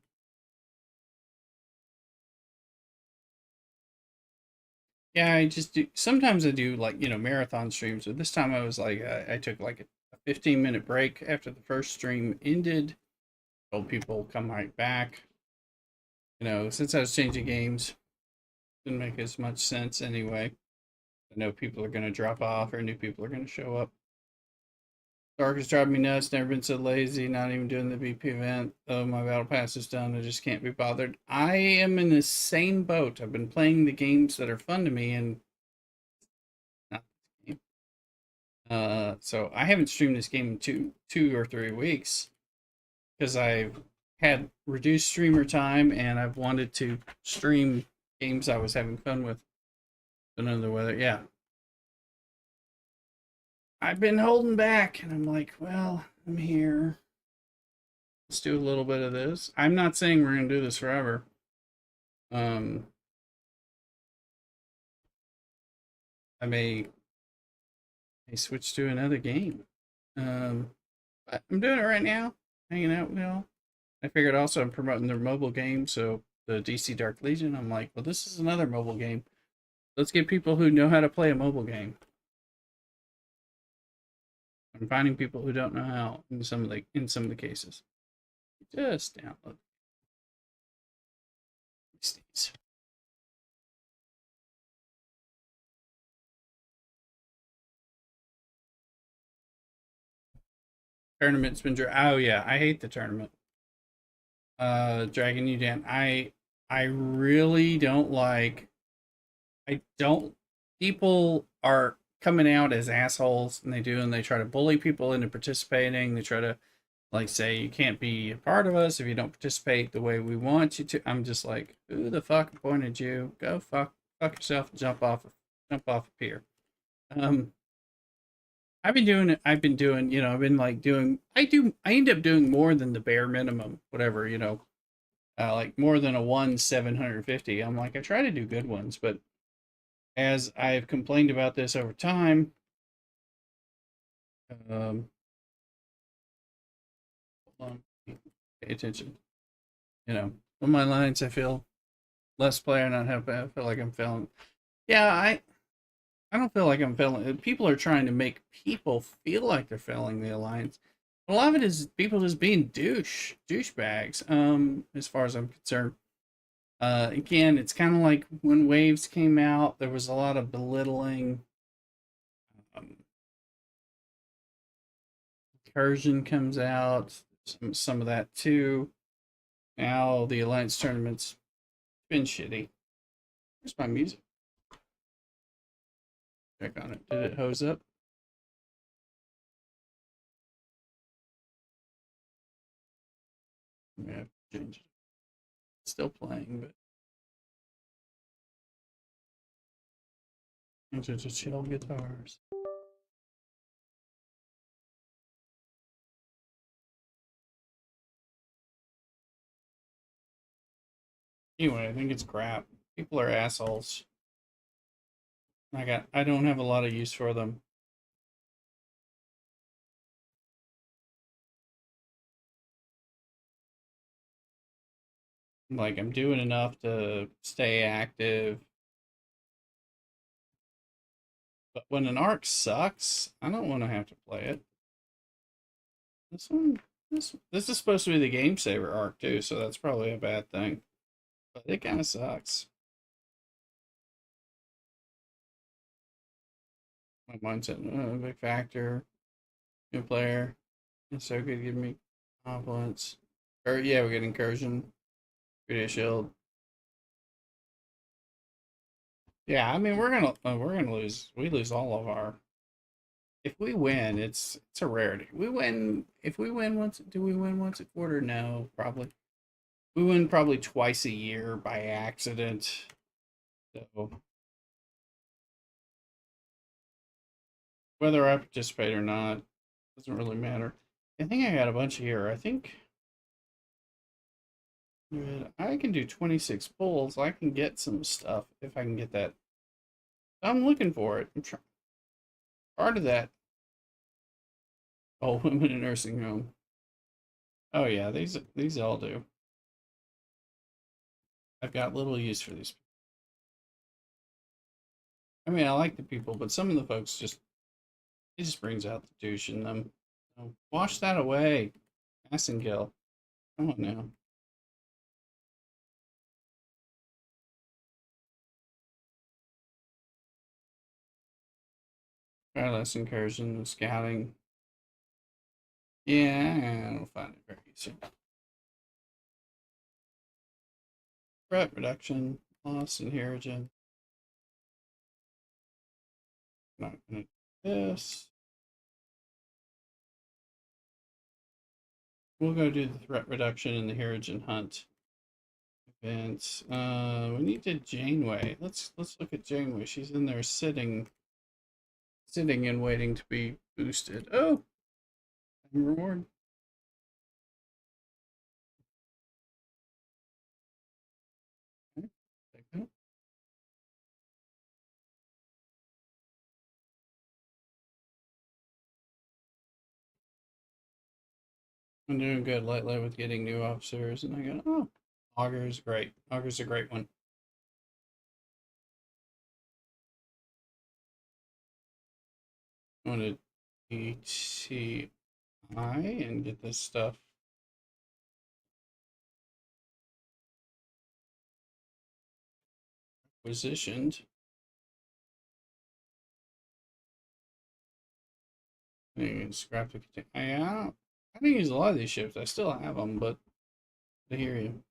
Yeah, I just do. Sometimes I do like marathon streams, but this time I was like, I took like a 15-minute break after the first stream ended. Told people come right back. Since I was changing games, didn't make as much sense anyway. I know people are going to drop off or new people are going to show up. Dark is driving me nuts. Never been so lazy. Not even doing the BP event. Oh, my battle pass is done. I just can't be bothered. I am in the same boat. I've been playing the games that are fun to me, and not this game. So I haven't streamed this game in two or 3 weeks because I've had reduced streamer time and I've wanted to stream games I was having fun with. Another weather, yeah. I've been holding back, and I'm like, well, I'm here. Let's do a little bit of this. I'm not saying we're gonna do this forever. Um, I may switch to another game. But I'm doing it right now, hanging out with y'all. I figured also I'm promoting their mobile game, so the DC Dark Legion. I'm like, well, this is another mobile game. Let's get people who know how to play a mobile game. I'm finding people who don't know how in some of the cases. Just download these. Tournament's been oh yeah, I hate the tournament. Dragging you down. I really don't like. I don't. People are coming out as assholes, and they try to bully people into participating. They try to like say you can't be a part of us if you don't participate the way we want you to. I'm just like, who the fuck appointed you? Go fuck yourself and jump off a pier. Um, I've been doing it. I've been doing, I've been like doing. I end up doing more than the bare minimum, whatever, like more than a 750. I'm like, I try to do good ones, but as I've complained about this over time, um, hold on, pay attention. On my lines, I feel less player, not happy. I feel like I'm failing. Yeah, I don't feel like I'm failing. People are trying to make people feel like they're failing the alliance. A lot of it is people just being douchebags. As far as I'm concerned. Again, it's kind of like when Waves came out, there was a lot of belittling. Um, Incursion comes out, some of that too. Now the Alliance tournament's been shitty. Where's my music? Check on it. Did it hose up? Yeah, change it. It's still playing, but change it to chill guitars. Anyway, I think it's crap. People are assholes. I don't have a lot of use for them. Like I'm doing enough to stay active, but when an arc sucks, I don't want to have to play it. This one, this is supposed to be the game saver arc too, so that's probably a bad thing. But it kind of sucks. My mindset, big factor. New player, it's so good. Give me confidence. Or yeah, we get incursion. Create a shield. Yeah, I mean we're gonna lose. We lose all of our. If we win, it's a rarity. We win if we win once. Do we win once a quarter? No, probably. We win probably twice a year by accident. So whether I participate or not doesn't really matter. I think I got a bunch here. I think I can do 26 pulls. I can get some stuff if I can get that. I'm looking for it. I'm trying. Part of that. Oh, women in nursing home. Oh yeah, these all do. I've got little use for these. I mean, I like the people, but some of the folks it just brings out the douche in them. So, wash that away. Massengill. Come on now. Try less incursion, scouting. Yeah, I don't find it very easy. Threat reduction, loss, inheritance. Not gonna do this. we'll go do the threat reduction in the Harrigan Hunt events. We need to Janeway. Let's look at Janeway. She's in there sitting and waiting to be boosted. Oh, reward. Okay, take that. I'm doing good lately with getting new officers, and I go, oh, Auger's great. Auger's a great one. I want to ETI and get this stuff positioned. And scrap the container. I didn't use a lot of these ships. I still have them, but I hear you.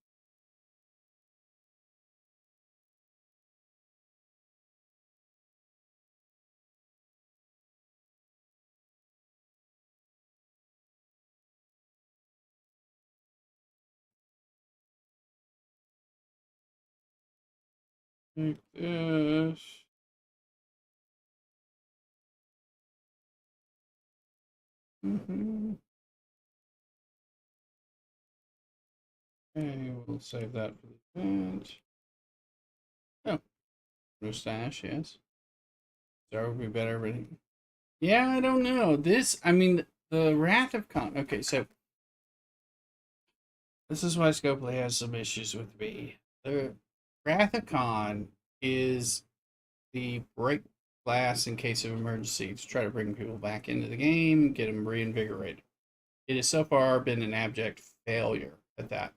Like this. Okay, we'll save that for the event. Oh, mustache, yes. That would be better, but yeah, I don't know. I mean, the Wrath of Khan. Okay, so this is why Scopely has some issues with me. The Wrath of Khan is the break glass in case of emergency to try to bring people back into the game, get them reinvigorated. It has so far been an abject failure at that.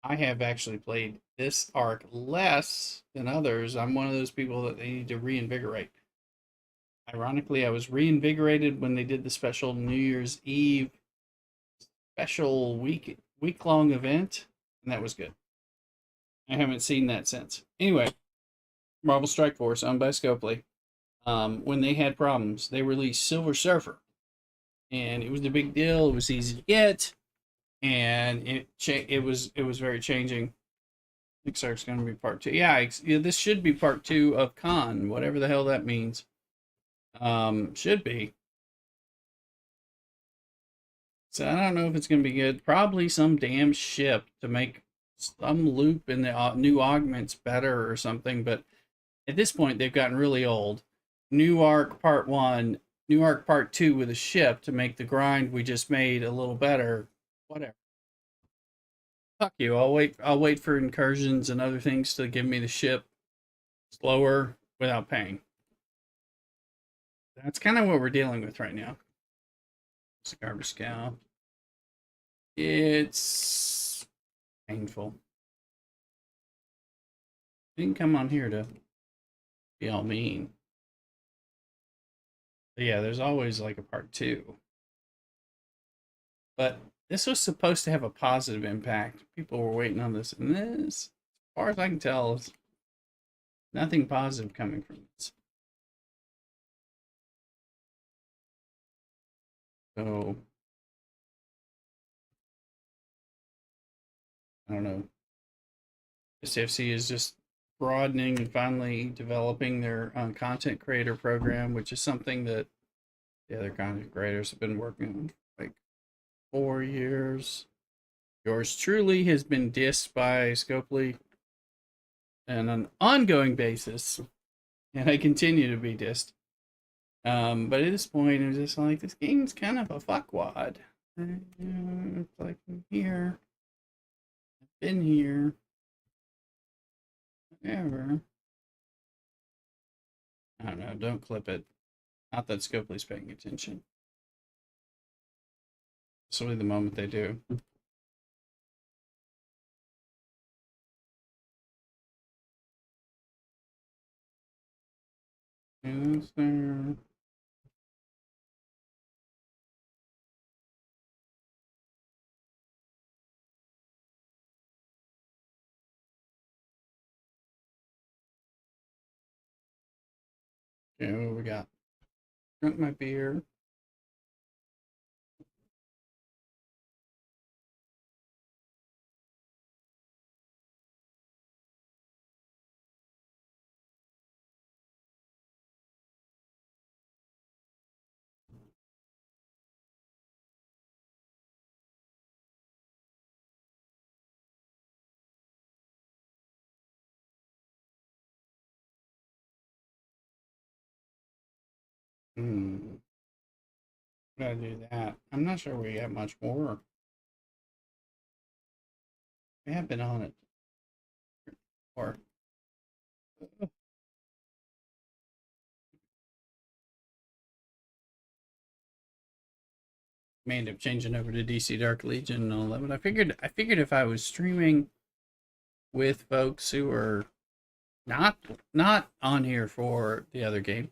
I have actually played this arc less than others. I'm one of those people that they need to reinvigorate. Ironically, I was reinvigorated when they did the special New Year's Eve special week long event, and that was good. I haven't seen that since. Anyway, Marvel Strike Force owned by Scopely. When they had problems, they released Silver Surfer, and it was a big deal. It was easy to get, and it was very changing. Looks like it's going to be part two. Yeah, this should be part two of Khan, whatever the hell that means. Should be. So I don't know if it's going to be good. Probably some damn ship to make some loop in the new augments better or something. But at this point, they've gotten really old. New arc part one, new arc part two with a ship to make the grind we just made a little better. Whatever. Fuck you. I'll wait for incursions and other things to give me the ship slower without paying. That's kind of what we're dealing with right now. It's a garbage cow. It's painful. You didn't come on here to be all mean. But yeah, there's always like a part two. But this was supposed to have a positive impact. People were waiting on this, and this, as far as I can tell, is nothing positive coming from this. So I don't know. STFC is just broadening and finally developing their content creator program, which is something that the other content creators have been working on like 4 years. Yours truly has been dissed by Scopely on an ongoing basis, and I continue to be dissed. But at this point, I'm just like, this game's kind of a fuckwad. It's like, I'm here. I've been here. Whatever. I don't know. Don't clip it. Not that Scopely's paying attention. It's only the moment they do. Is there? Okay, what we got? Drink my beer. Hmm. Gotta do that. I'm not sure we have much more. We have been on it. Or may end up changing over to DC Dark Legion and all that. But I figured if I was streaming with folks who are not on here for the other game,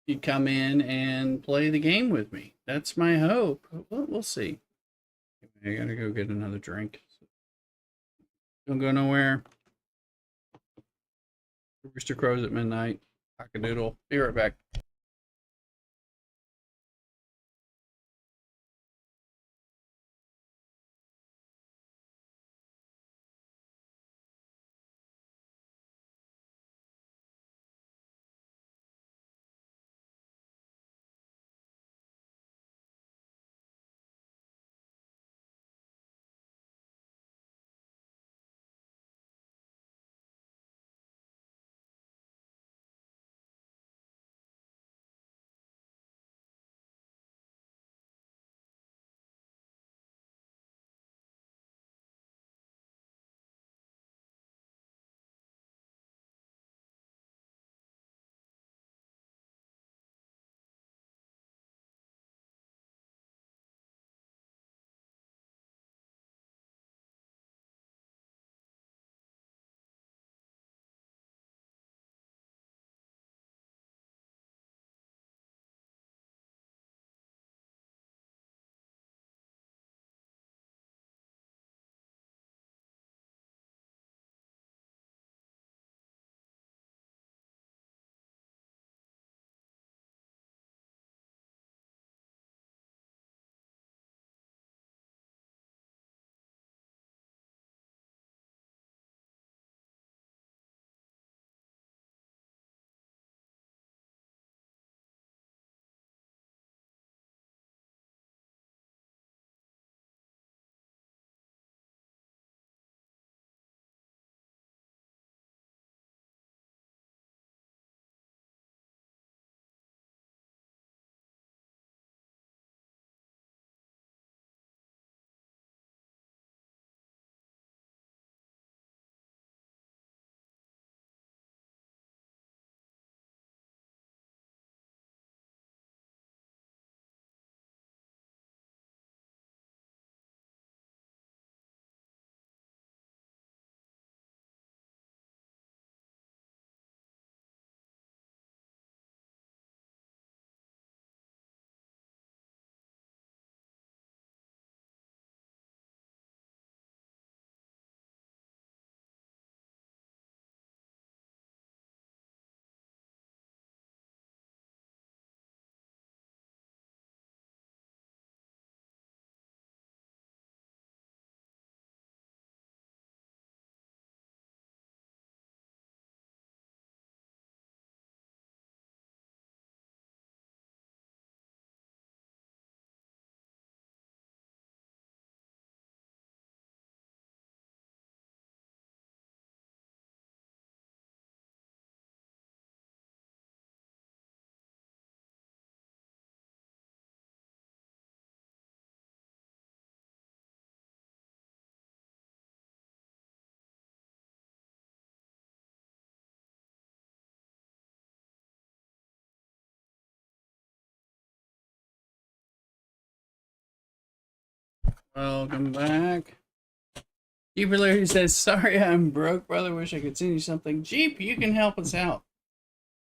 you'd come in and play the game with me. That's my hope. We'll see. I gotta go get another drink. Don't go nowhere. Rooster crows at midnight. Cockadoodle. Be right back. Welcome back. Jeeper Larry says, "Sorry, I'm broke, brother. Wish I could send you something." Jeep, you can help us out.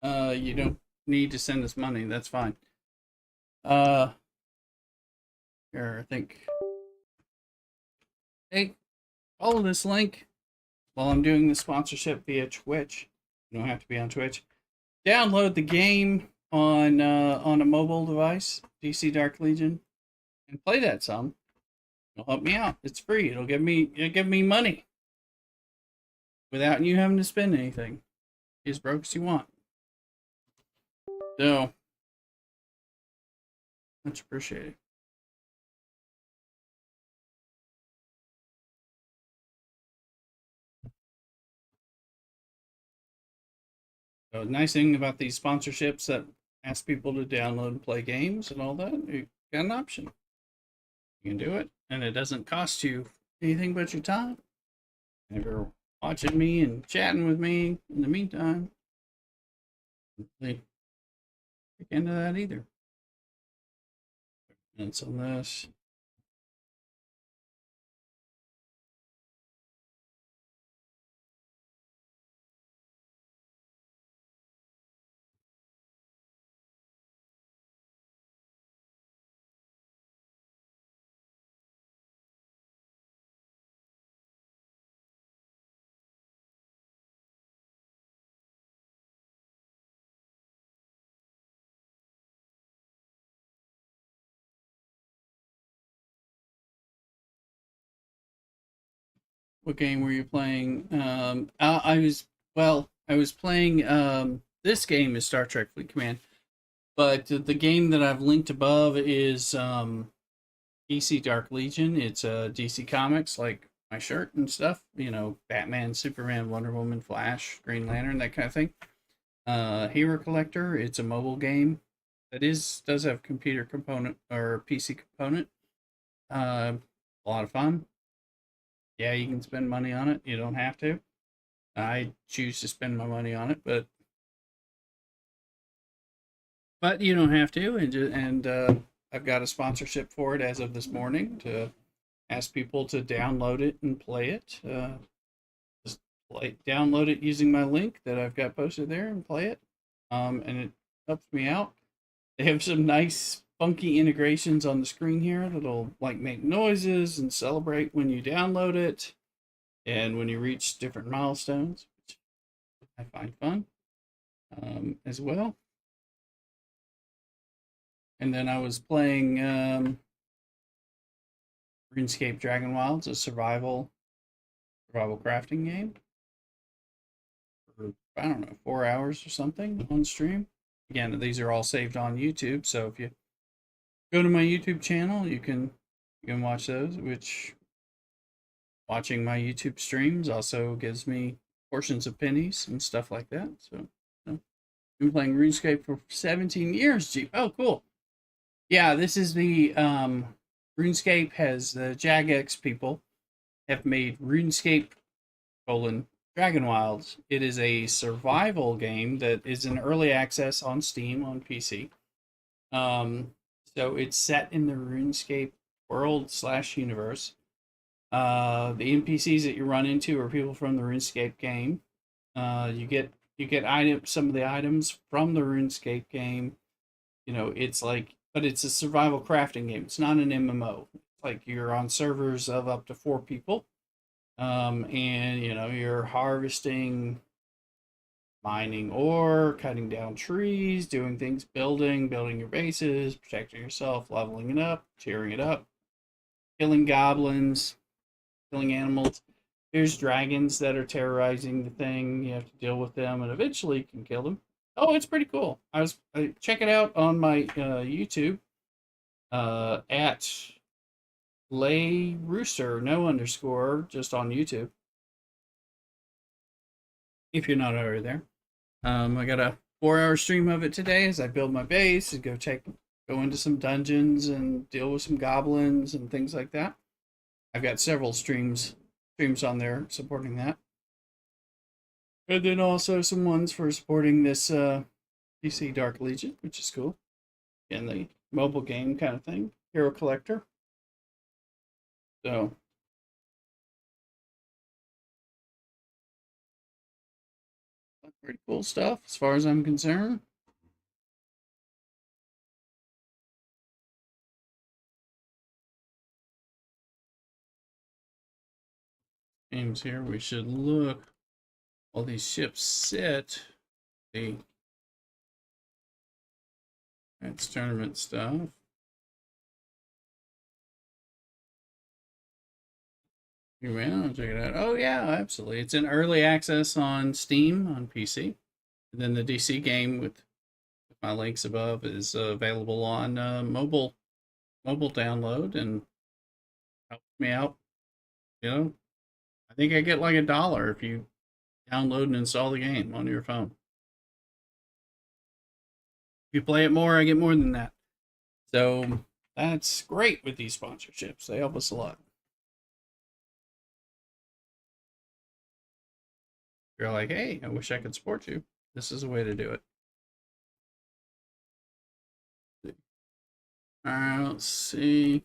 You don't need to send us money. That's fine. Uh, Here, I think. Hey, follow this link while I'm doing the sponsorship via Twitch. You don't have to be on Twitch. Download the game on a mobile device, DC Dark Legion, and play that some. It'll help me out. It's free. It'll give me money without you having to spend anything. Be as broke as you want. So much appreciated. So nice thing about these sponsorships that ask people to download and play games and all that, you got an option. You can do it, and it doesn't cost you anything but your time. And if you're watching me and chatting with me in the meantime, they kick into that either. And it's on this. What game were you playing? I was playing. This game is Star Trek Fleet Command, but the game that I've linked above is DC Dark Legion. It's DC Comics, like my shirt and stuff. You know, Batman, Superman, Wonder Woman, Flash, Green Lantern, that kind of thing. Hero Collector. It's a mobile game that does have computer component or PC component. A lot of fun. Yeah, you can spend money on it. You don't have to. I choose to spend my money on it, but you don't have to. And I've got a sponsorship for it as of this morning to ask people to download it and play it. Just download it using my link that I've got posted there and play it. And it helps me out. They have some nice funky integrations on the screen here that'll like make noises and celebrate when you download it and when you reach different milestones, which I find fun as well. And then I was playing RuneScape Dragon Wilds, a survival crafting game for, I don't know, 4 hours or something on stream. Again, these are all saved on YouTube, so if you go to my YouTube channel, you can watch those, which watching my YouTube streams also gives me portions of pennies and stuff like that. So, I've been playing RuneScape for 17 years. Gee, oh, cool. Yeah, this is the RuneScape has the Jagex people have made RuneScape Dragon Wilds. It is a survival game that is in early access on Steam on PC. So it's set in the RuneScape world / universe. The NPCs that you run into are people from the RuneScape game. You get some of the items from the RuneScape game. You know, but it's a survival crafting game. It's not an MMO. Like you're on servers of up to 4 people, and you know you're harvesting, mining ore, cutting down trees, doing things, building your bases, protecting yourself, leveling it up, tearing it up, killing goblins, killing animals. There's dragons that are terrorizing the thing. You have to deal with them, and eventually you can kill them. Oh, it's pretty cool. Check it out on my YouTube at Lay Rooster, no underscore, just on YouTube. If you're not already there. I got a 4-hour stream of it today as I build my base and go into some dungeons and deal with some goblins and things like that. I've got several streams on there supporting that. And then also some ones for supporting this DC Dark Legion, which is cool. And the mobile game kind of thing. Hero Collector. So pretty cool stuff as far as I'm concerned. Games here, we should look while these ships sit. That's tournament stuff. Well, check it out. Oh yeah, absolutely. It's in early access on Steam on PC. And then the DC game with my links above is available on mobile download and helps me out. You know, I think I get like $1 if you download and install the game on your phone. you play it more, I get more than that. So that's great with these sponsorships. They help us a lot. You're like, hey, I wish I could support you. This is a way to do it. All right, let's see.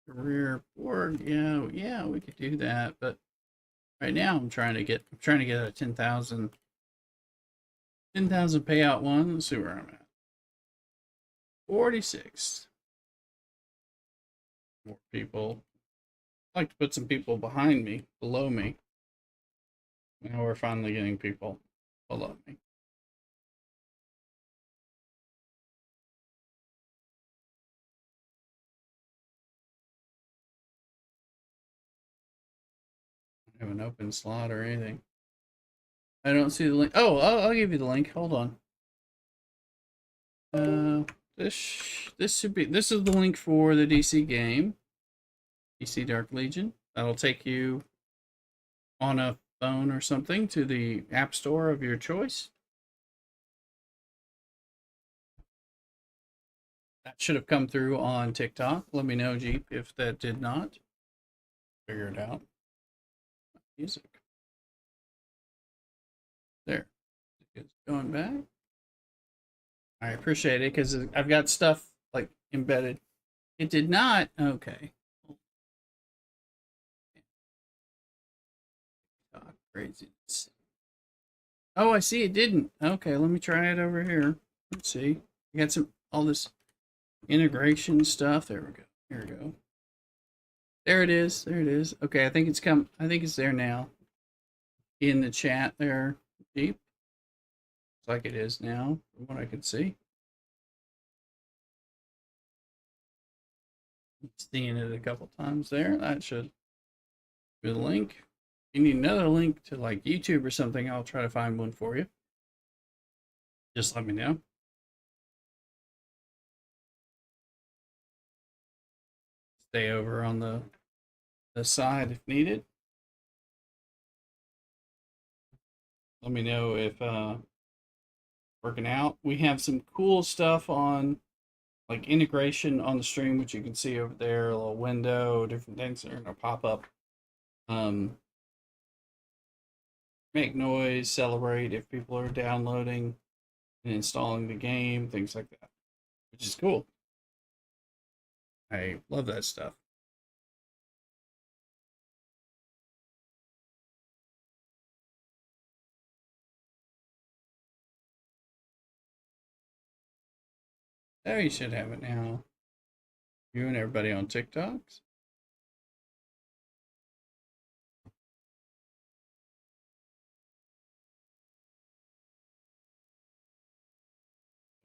Career board. Yeah, we could do that. But right now, I'm trying to get a 10,000 payout one. Let's see where I'm at. 46. More people. I'd like to put some people behind me, below me. Now we're finally getting people below me. I don't have an open slot or anything. I don't see the link. Oh, I'll give you the link. Hold on. This should be. This is the link for the DC game, DC Dark Legion. That'll take you on a phone or something to the app store of your choice. That should have come through on TikTok. Let me know, Jeep, if that did not. Figure it out. Music. There. It's going back. I appreciate it because I've got stuff like embedded. It did not. Okay. God, craziness. Oh, I see it didn't. Okay, let me try it over here. Let's see. You got some all this integration stuff. There we go. Here we go. There it is. There it is. Okay, I think it's come. I think it's there now. In the chat there, Jeep. Looks like it is now, from what I can see. Seeing it a couple times there. That should be the link. If you need another link to like YouTube or something, I'll try to find one for you. Just let me know. Stay over on the side if needed. Let me know if working out. We have some cool stuff on like integration on the stream, which you can see over there, a little window, different things that are gonna pop up. Make noise, celebrate if people are downloading and installing the game, things like that, which is cool. I love that stuff. There, you should have it now. You and everybody on TikToks.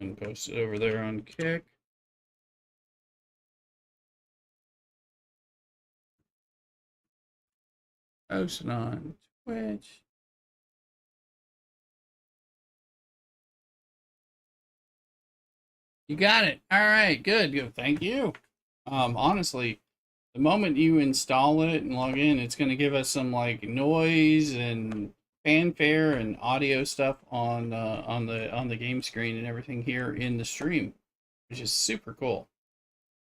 And post it over there on Kick. Post it on Twitch. You got it. All right, good, good. Thank you. Honestly, the moment you install it and log in, it's going to give us some like noise and fanfare and audio stuff on the game screen and everything here in the stream, which is super cool.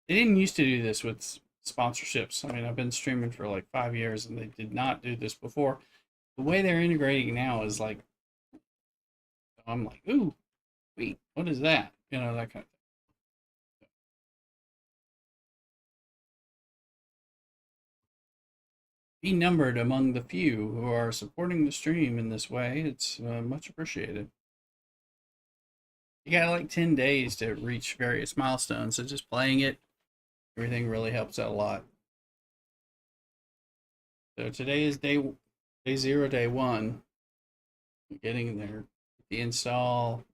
They didn't used to do this with sponsorships. I mean, I've been streaming for like 5 years, and they did not do this before. The way they're integrating now is like, I'm like, ooh, wait, what is that? You know, that kind of thing. Be numbered among the few who are supporting the stream in this way. It's much appreciated. You got like 10 days to reach various milestones, so just playing it, everything really helps out a lot. So today is day 0, day 1. Getting there, the install,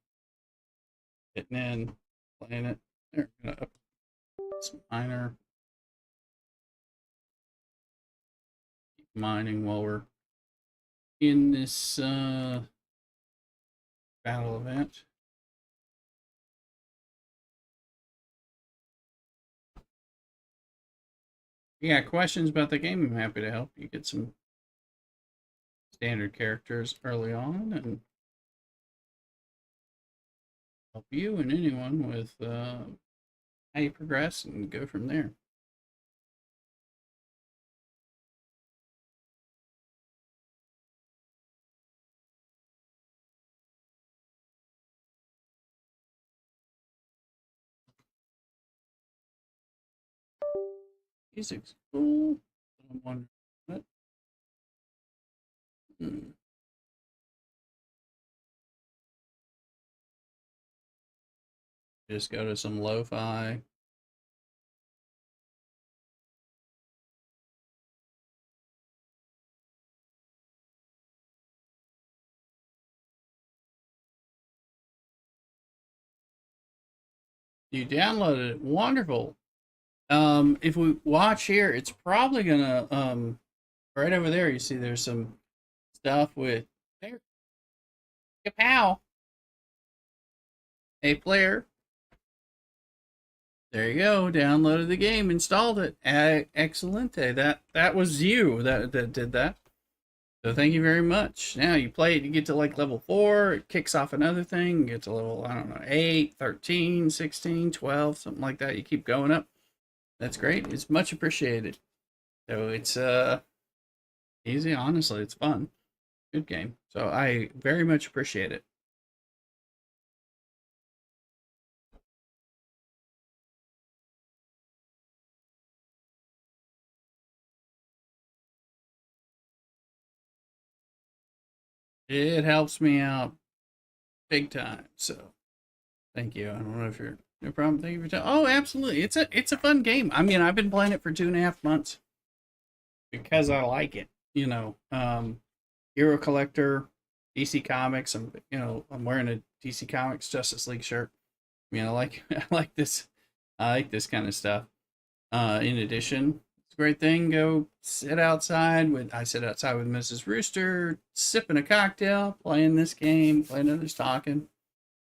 hitting in, playing it. There, gonna up some miner. Keep mining while we're in this battle event. If you got questions about the game, I'm happy to help you get some standard characters early on, and help you and anyone with how you progress and go from there. Music's cool. I'm wondering what. Hmm. Just go to some lo-fi. You downloaded it. Wonderful. If we watch here, it's probably gonna right over there. You see, there's some stuff with there. Kapow! Hey player, there you go. Downloaded the game, installed it. Excellente. That was you that did that. So thank you very much. Now you play it, you get to like level 4, it kicks off another thing, get to level, I don't know, 8, 13, 16, 12, something like that. You keep going up. That's great. It's much appreciated. So it's easy, honestly, it's fun. Good game. So I very much appreciate it. It helps me out big time. So thank you. I don't know if you're no problem. Thank you for oh, absolutely. It's a fun game. I mean, I've been playing it for 2.5 months because I like it. Hero Collector, DC Comics. I'm wearing a DC Comics Justice League shirt. I mean, I like I like this. I like this kind of stuff. In addition, it's a great thing. Go sit outside with I sit outside with Mrs. Rooster, sipping a cocktail, playing this game, playing others talking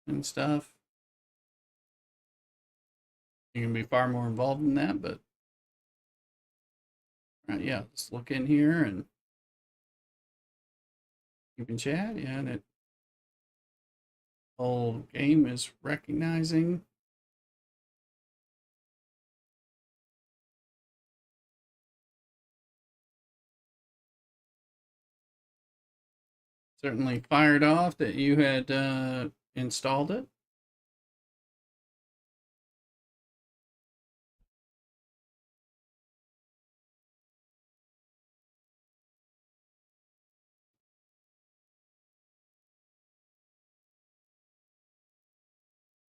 and stuff. You can be far more involved in that, but yeah, let's look in here and you can chat. Yeah, and it whole game is recognizing. Certainly fired off that you had installed it.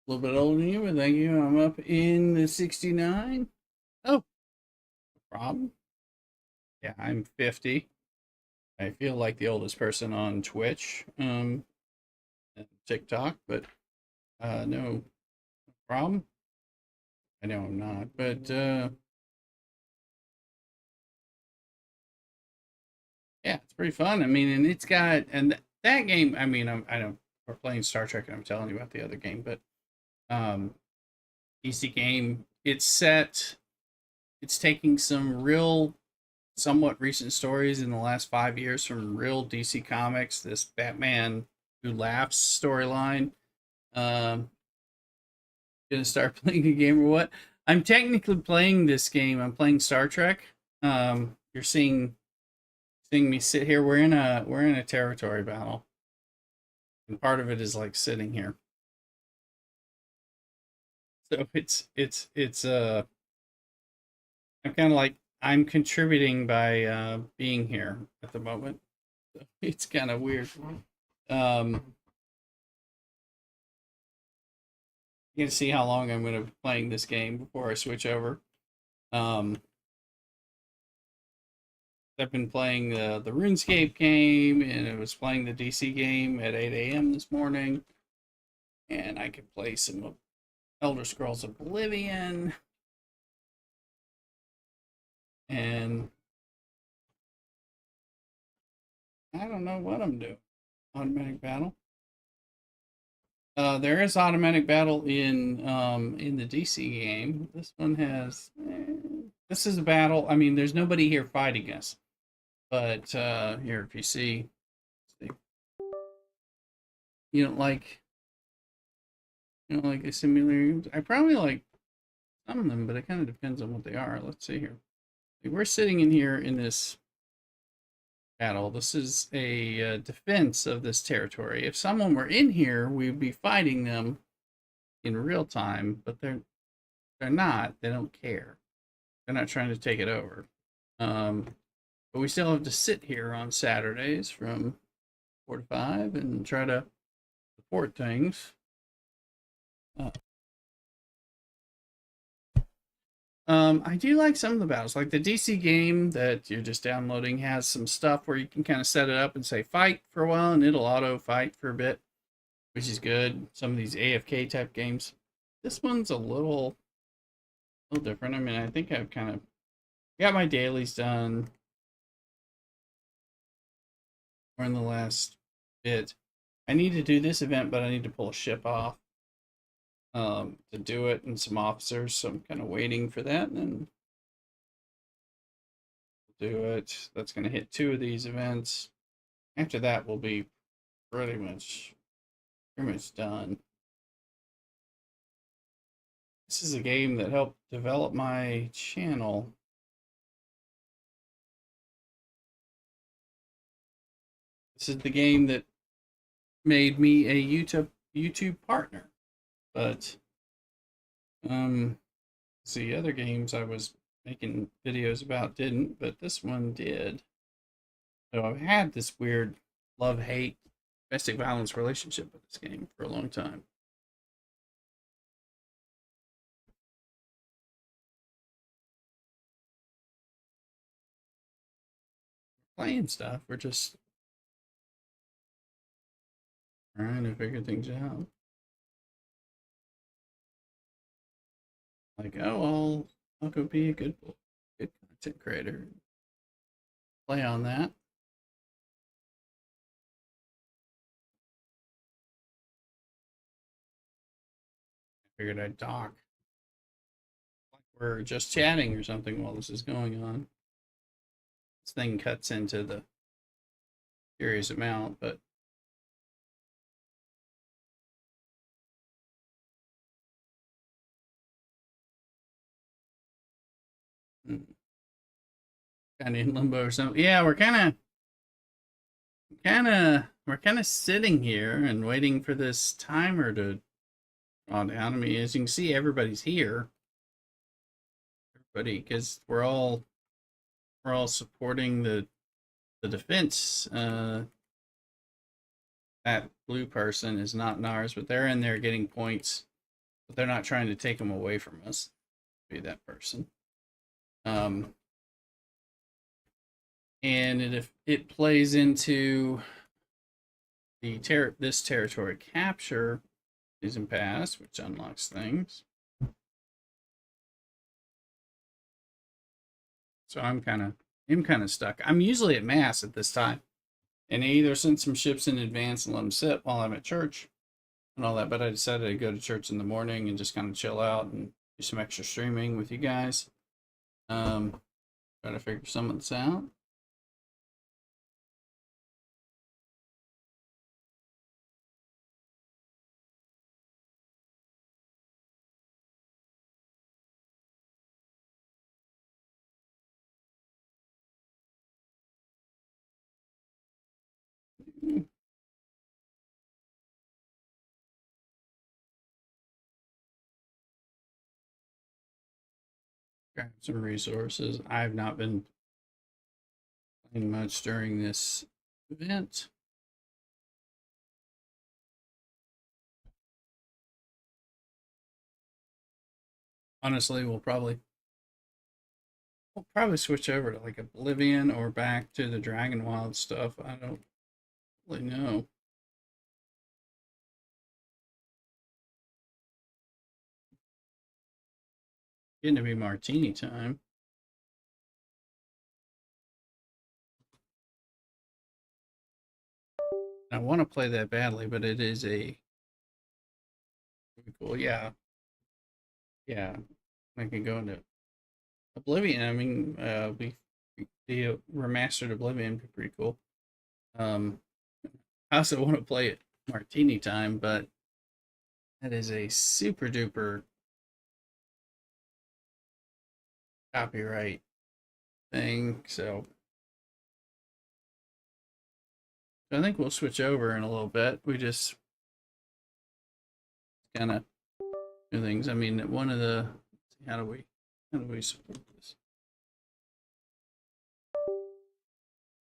A little bit older than you, but thank you. I'm up in the 69. Oh, no problem. Yeah, I'm 50. I feel like the oldest person on Twitch, and TikTok, but no problem. I know I'm not, but yeah, it's pretty fun. I mean, and it's got and that game. I mean, I know we're playing Star Trek, and I'm telling you about the other game, but um, PC game. It's set. It's taking some real, somewhat recent stories in the last 5 years from real DC Comics. This Batman Who Laughs storyline. Um, gonna start playing a game or what? I'm technically playing this game. I'm playing Star Trek. You're seeing me sit here. We're in a territory battle, and part of it is like sitting here. So it's I'm kind of like I'm contributing by being here at the moment. So it's kind of weird. You can see how long I'm going to be playing this game before I switch over. Um, I've been playing the RuneScape game, and I was playing the DC game at 8 a.m. this morning, and I could play some Elder Scrolls Oblivion, and I don't know what I'm doing. Automatic battle. There is automatic battle in the DC game. This one has. This is a battle. I mean, there's nobody here fighting us, but here, if you see, you don't like You know, like a simulator games. I probably like some of them, but it kind of depends on what they are. Let's see here. Like, we're sitting in here in this battle. This is a defense of this territory. If someone were in here, we'd be fighting them in real time, but they're not. They don't care. They're not trying to take it over. But we still have to sit here on Saturdays from 4 to 5 and try to support things. Uh, I do like some of the battles. Like the DC game that you're just downloading has some stuff where you can kind of set it up and say fight for a while and it'll auto fight for a bit, which is good. Some of these AFK type games. This one's a little different. I mean, I think I've kind of got my dailies done. Or in the last bit. I need to do this event, but I need to pull a ship off to do it and some officers. So I'm kind of waiting for that and then do it. That's going to hit 2 of these events. After that, we'll be pretty much done. This is a game that helped develop my channel. This is the game that made me a YouTube partner. But see, other games I was making videos about didn't, but this one did. So I've had this weird love-hate domestic violence relationship with this game for a long time. Playing stuff, we're just trying to figure things out. Like, oh, I'll go be a good content creator. Play on that. I figured I'd talk. Like we're just chatting or something while this is going on. This thing cuts into the serious amount, but kind of in limbo or something. Yeah, we're kind of sitting here and waiting for this timer to draw down. I mean, as you can see, everybody's here. Everybody, because we're all supporting the defense. That blue person is not in ours, but they're in there getting points, but they're not trying to take them away from us. Be that person. And if it plays into the this territory capture season pass, which unlocks things. So I'm kind of stuck. I'm usually at mass at this time, and I either send some ships in advance and let them sit while I'm at church and all that. But I decided to go to church in the morning and just kind of chill out and do some extra streaming with you guys. Try to figure some of this out. Grab some resources. I've not been playing much during this event. Honestly, we'll probably switch over to like Oblivion or back to the Dragonwild stuff. I don't really know. Getting to be martini time. I want to play that badly, but it is a pretty cool. Yeah, yeah. I can go into Oblivion. I mean, the remastered Oblivion would be pretty cool. I also want to play it martini time, but That is a super duper copyright thing. So I think we'll switch over in a little bit. We just kind of do things. I mean, one of the how do we support this?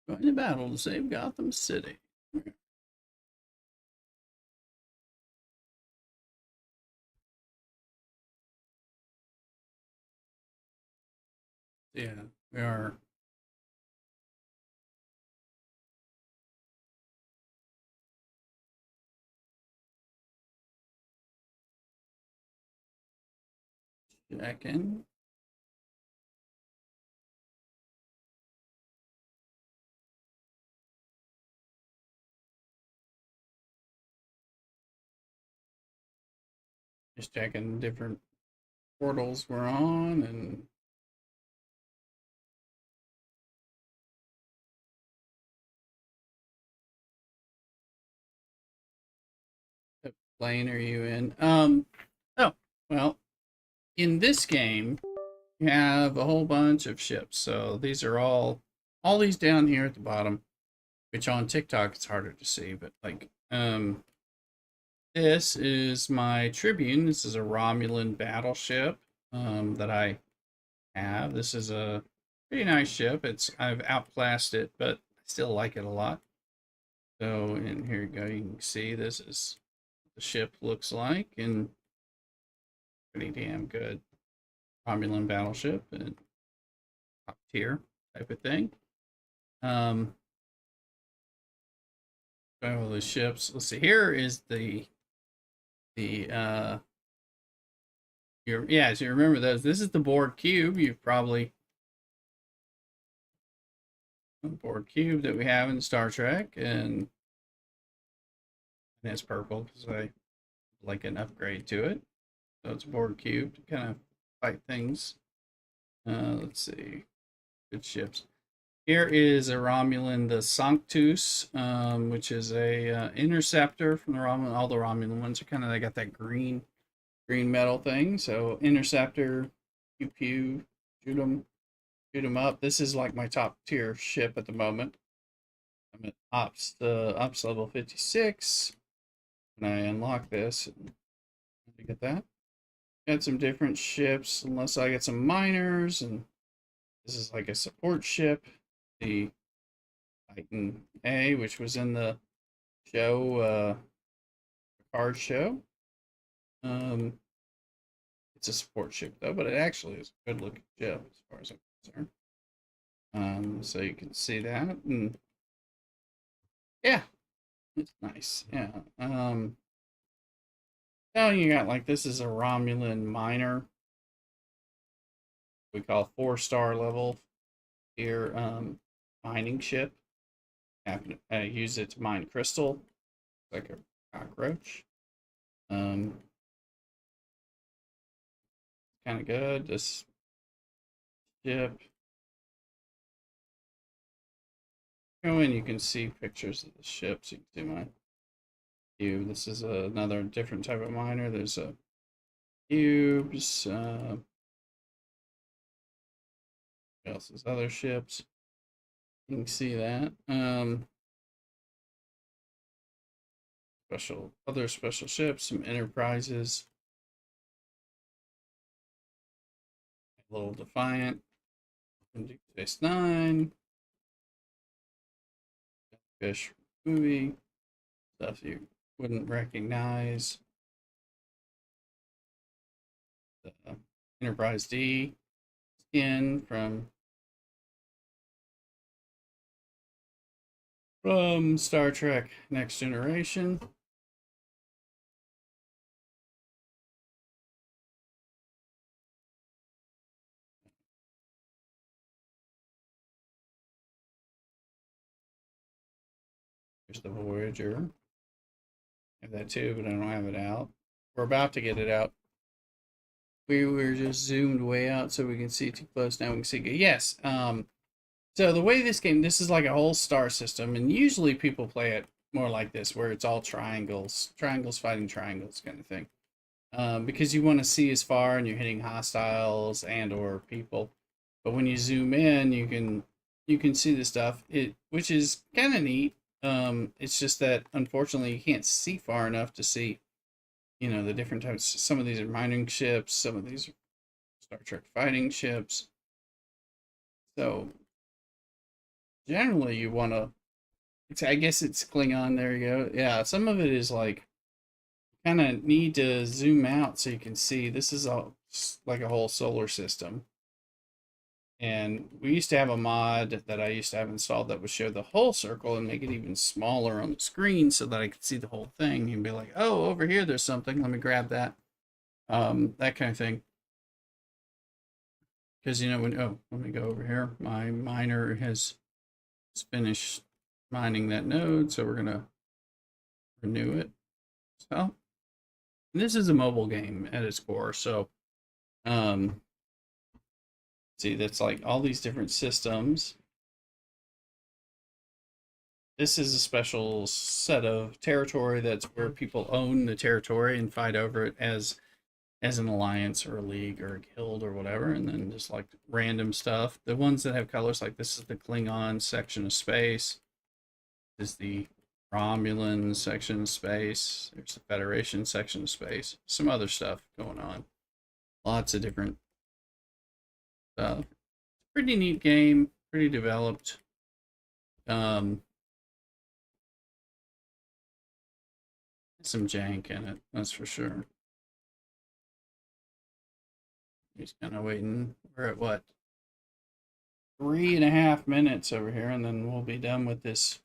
Going to battle to save Gotham City. Yeah, we are. Checking. Just checking different portals we're on and what plane are you in? Oh, well, in this game, you have a whole bunch of ships. So these are all these down here at the bottom, which on TikTok it's harder to see, but like, this is my Tribune. This is a Romulan battleship, that I have. This is a pretty nice ship. I've outclassed it, but I still like it a lot. So, and here you go. You can see this is what the ship looks like, and pretty damn good Romulan battleship and top tier type of thing. All the ships. Let's see. Here is the yeah. So you remember those. This is the Borg cube. You've probably Borg cube that we have in Star Trek, and it's purple because I like an upgrade to it. So it's Borg cube to kind of fight things. Let's see, good ships. Here is a Romulan, the Sanctus, which is a interceptor from the Romulan. All the Romulan ones are kind of, they got that green metal thing. So interceptor, pew pew, shoot them up. This is like my top tier ship at the moment. I'm at ops level 56. When I unlock this, and get that. Got some different ships, unless I get some miners, and this is like a support ship. The Titan A, which was in the show, card show. It's a support ship though, but it actually is a good looking ship as far as I'm concerned. So you can see that, and yeah, it's nice. Yeah. Now you got like, this is a Romulan miner. We call 4-star level here, mining ship. Happen to use it to mine crystal, like a cockroach. Kind of good. This ship. Go in, you can see pictures of the ships. You can see my view. This is another different type of miner. There's a cubes. What else is other ships? You can see that. Other special ships, some enterprises. A little Defiant. Deep Space Nine. Fish movie. Stuff you wouldn't recognize. The Enterprise D skin from Star Trek Next Generation. There's the Voyager. I have that too, but I don't have it out. We're about to get it out. We were just zoomed way out so we can see too close. Now we can see. Yes. So the way this is like a whole star system, and usually people play it more like this, where it's all triangles fighting triangles kind of thing. because you want to see as far and you're hitting hostiles and or people. But when you zoom in, you can see the stuff, which is kind of neat. It's just that unfortunately you can't see far enough to see, the different types. Some of these are mining ships, some of these are Star Trek fighting ships. So generally you want to. I guess it's Klingon. There you go. Yeah, some of it is like kind of need to zoom out so you can see. This is like a whole solar system. And we used to have a mod that I used to have installed that would show the whole circle and make it even smaller on the screen so that I could see the whole thing and be like, oh, over here there's something. Let me grab that. That kind of thing. Because let me go over here. My miner has finished mining that node, so we're gonna renew it. So this is a mobile game at its core. So um, see, that's like all these different systems. This is a special set of territory that's where people own the territory and fight over it as an alliance or a league or a guild or whatever, and then just like random stuff. The ones that have colors, like this is the Klingon section of space. This is the Romulan section of space. There's the Federation section of space. Some other stuff going on. Lots of different stuff. Pretty neat game. Pretty developed. Um, some jank in it, that's for sure. He's kind of waiting. We're at what? 3.5 minutes over here, and then we'll be done with this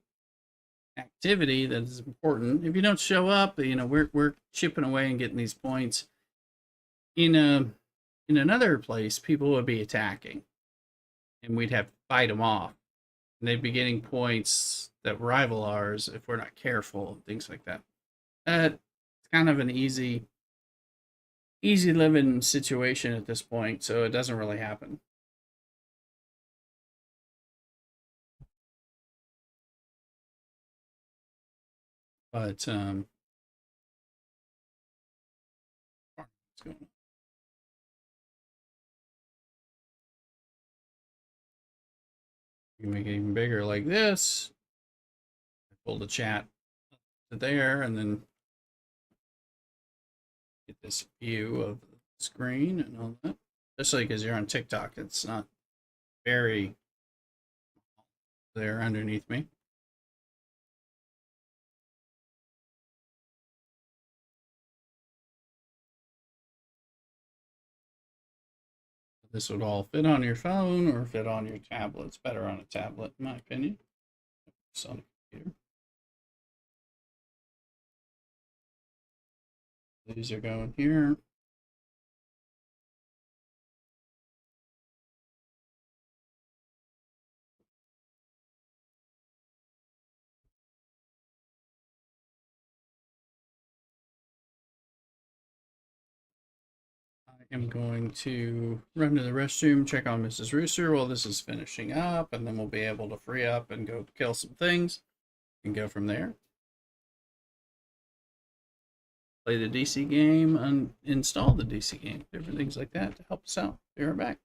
activity that is important. If you don't show up, we're chipping away and getting these points. In another place, people would be attacking, and we'd have to fight them off, and they'd be getting points that rival ours if we're not careful, things like that. It's kind of an easy living situation at this point, so it doesn't really happen. But what's going on? You can make it even bigger like this. Pull the chat to there, and then get this view of the screen and all that. Especially because you're on TikTok, it's not very there underneath me. This would all fit on your phone or fit on your tablet. It's better on a tablet, in my opinion. It's on a computer. These are going here. I am going to run to the restroom, check on Mrs. Rooster while this is finishing up, and then we'll be able to free up and go kill some things and go from there. Play the DC game and install the DC game, different things like that to help us out. Be right back.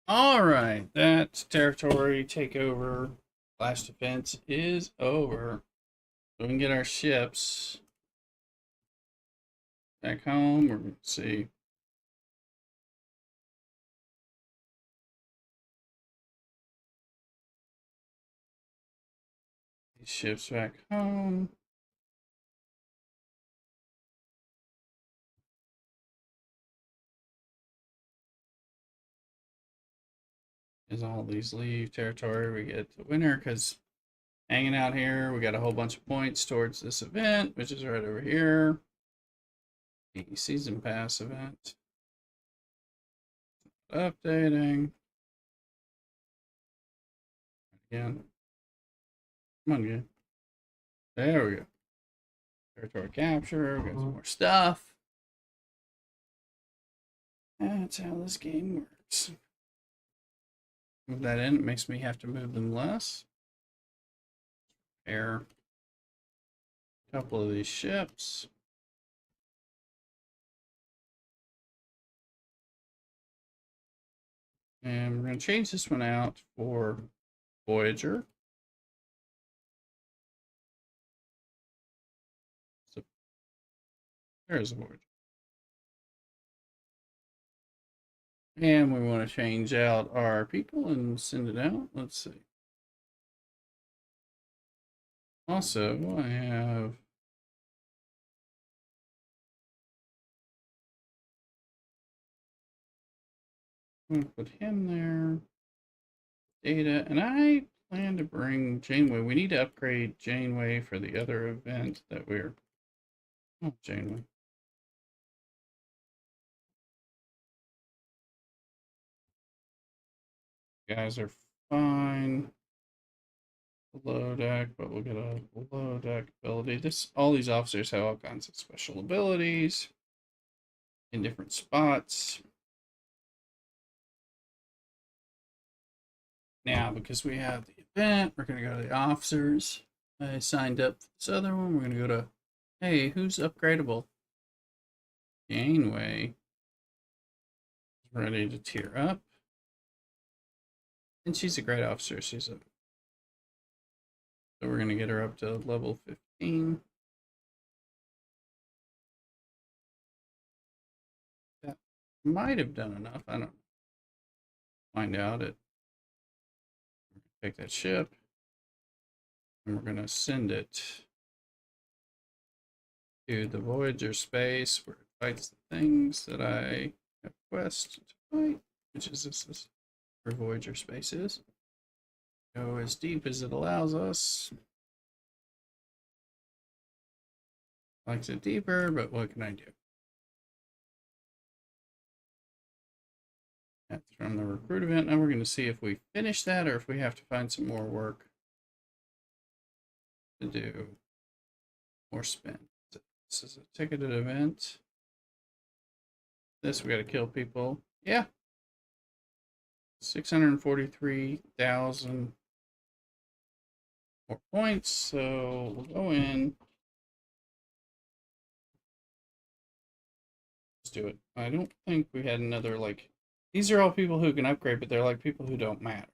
All right, that territory takeover last defense is over. So we can get our ships back home. We're going to see. These ships back home. As all these leave territory, we get the winner because hanging out here, we got a whole bunch of points towards this event, which is right over here. The season pass event. Updating. Again. Come on, again. There we go. Territory capture. We got some more stuff. That's how this game works. Move that in. It makes me have to move them less. Air a couple of these ships. And we're going to change this one out for Voyager. So there's a Voyager. And we want to change out our people and send it out. Let's see. Also, I have I'm going to put him there. Data, and I plan to bring Janeway. We need to upgrade Janeway for the other event that we're. Oh, Janeway. You guys are fine. Below deck, but we'll get a below deck ability. All these officers have all kinds of special abilities in different spots. Now, because we have the event, we're going to go to the officers. I signed up for this other one. We're going to go to, hey, who's upgradable? Janeway is ready to tier up. And she's a great officer. So we're going to get her up to level 15. That might have done enough. I don't know. Find out it. Take that ship. And we're going to send it to the Voyager space where it fights the things that I have quest to fight, which is this where Voyager space is. Go as deep as it allows us. Likes it deeper, but what can I do? That's from the recruit event. Now we're going to see if we finish that or if we have to find some more work to do. More spin. This is a ticketed event. This we got to kill people. Yeah. 643,000 more points. So we'll go in. Let's do it. I don't think we had another like. These are all people who can upgrade, but they're like people who don't matter.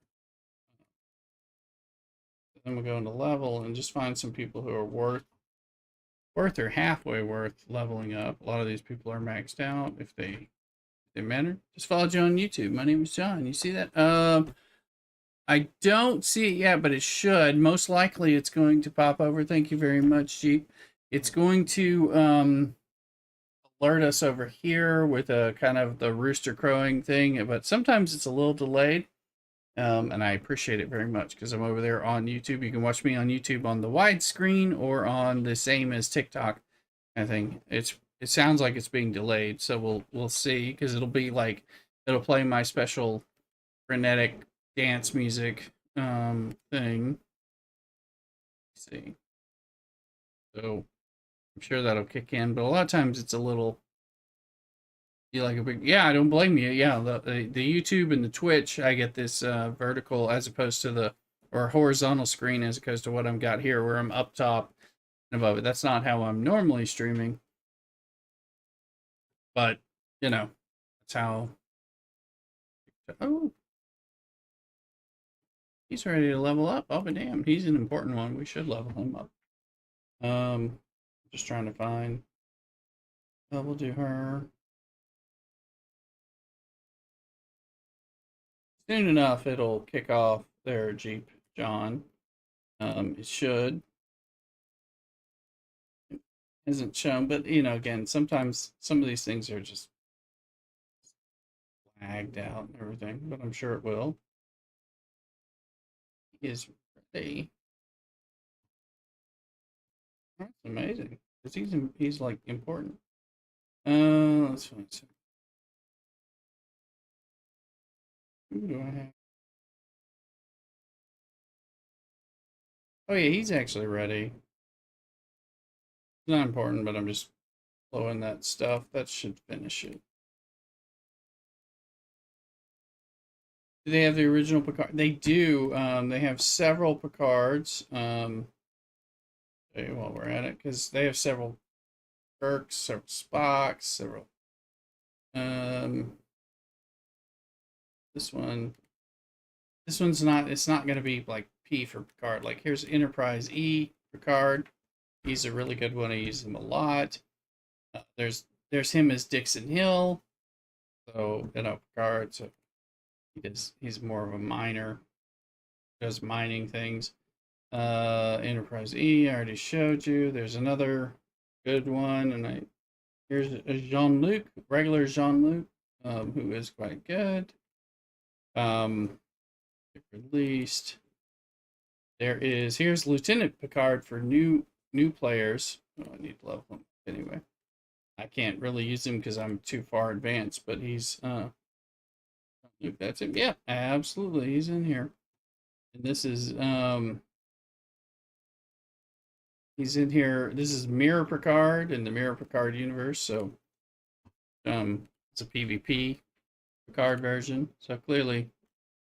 Then we'll go into level and just find some people who are worth or halfway worth leveling up. A lot of these people are maxed out. If they matter, just follow John on YouTube. My name is John. You see that? I don't see it yet, but it should. Most likely, it's going to pop over. Thank you very much, Jeep. It's going to alert us over here with a kind of the rooster crowing thing, but sometimes it's a little delayed. And I appreciate it very much because I'm over there on YouTube. You can watch me on YouTube on the widescreen or on the same as TikTok. I think it sounds like it's being delayed, so we'll see because it'll be like it'll play my special frenetic dance music thing. Let's see. So I'm sure that'll kick in, but a lot of times it's a little like a big I don't blame you. Yeah, the YouTube and the Twitch, I get this vertical as opposed to the or horizontal screen as opposed to what I'm got here where I'm up top and above it. That's not how I'm normally streaming. But, you know, that's how oh, He's ready to level up. Oh, but damn, he's an important one. We should level him up. Just trying to find. We'll do her. Soon enough, it'll kick off their Jeep, John. It should. It isn't shown, but you know, again, sometimes some of these things are just lagged out and everything, but I'm sure it will. He is ready. That's amazing. Because he's like important. Let's find some. Who do I have? Oh yeah, he's actually ready. It's not important, but I'm just blowing that stuff. That should finish it. Do they have the original Picard? They do. They have several Picards. While we're at it, because they have several Kirks, several Spocks, several. Um, this one. This one's not. It's not going to be like P for Picard. Like here's Enterprise E Picard. He's a really good one. I use him a lot. There's him as Dixon Hill. So Picard. So he's more of a miner. Does mining things. Enterprise E. I already showed you. There's another good one, and here's a Jean-Luc, regular Jean-Luc, who is quite good. Released. Here's Lieutenant Picard for new players. Oh, I need to level him anyway. I can't really use him because I'm too far advanced, but he's that's him. Yeah, absolutely, he's in here. And this is he's in here. This is Mirror Picard in the Mirror Picard universe, so it's a PvP Picard version. So clearly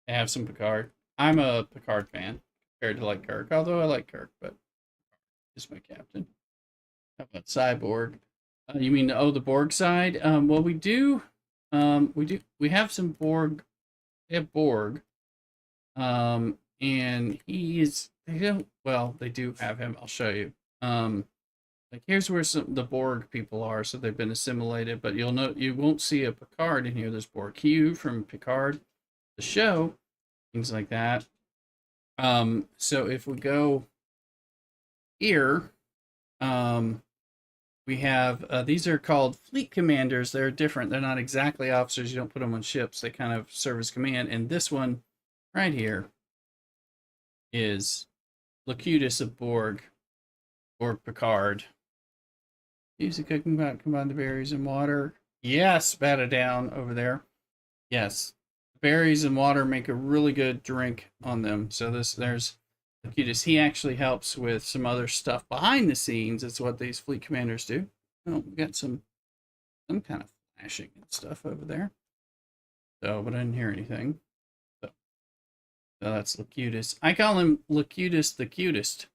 I have some Picard. I'm a Picard fan compared to like Kirk, although I like Kirk, but he's my captain. How about Cyborg? You mean the Borg side? Well, we have some Borg. We have Borg. And they don't. Well, they do have him. I'll show you. Like here's where the Borg people are. So they've been assimilated, but you won't see a Picard in here. There's Borg Q from Picard, the show, things like that. So if we go here, we have these are called fleet commanders. They're different. They're not exactly officers. You don't put them on ships. They kind of serve as command. And this one right here is Locutus of Borg Picard. Use the cooking pot, combine the berries and water. Yes, bat it down over there. Yes, berries and water make a really good drink on them. So there's Locutus. He actually helps with some other stuff behind the scenes. It's what these fleet commanders do. Oh, we got some kind of flashing and stuff over there. So, but I didn't hear anything. So that's Locutus. I call him Locutus the cutest.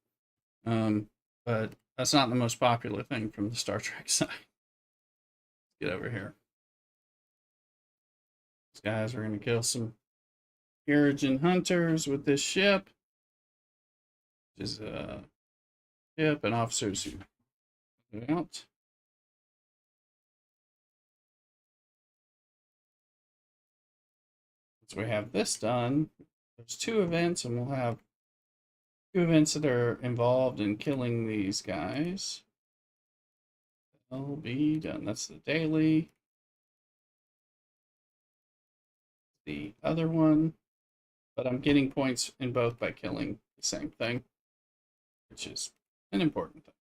But that's not the most popular thing from the Star Trek side. Get over here. These guys are going to kill some Peregrine hunters with this ship. Which is a ship and officers who move out. So we have this done. There's 2 events, and we'll have 2 events that are involved in killing these guys. They'll be done. That's the daily. The other one. But I'm getting points in both by killing the same thing, which is an important thing.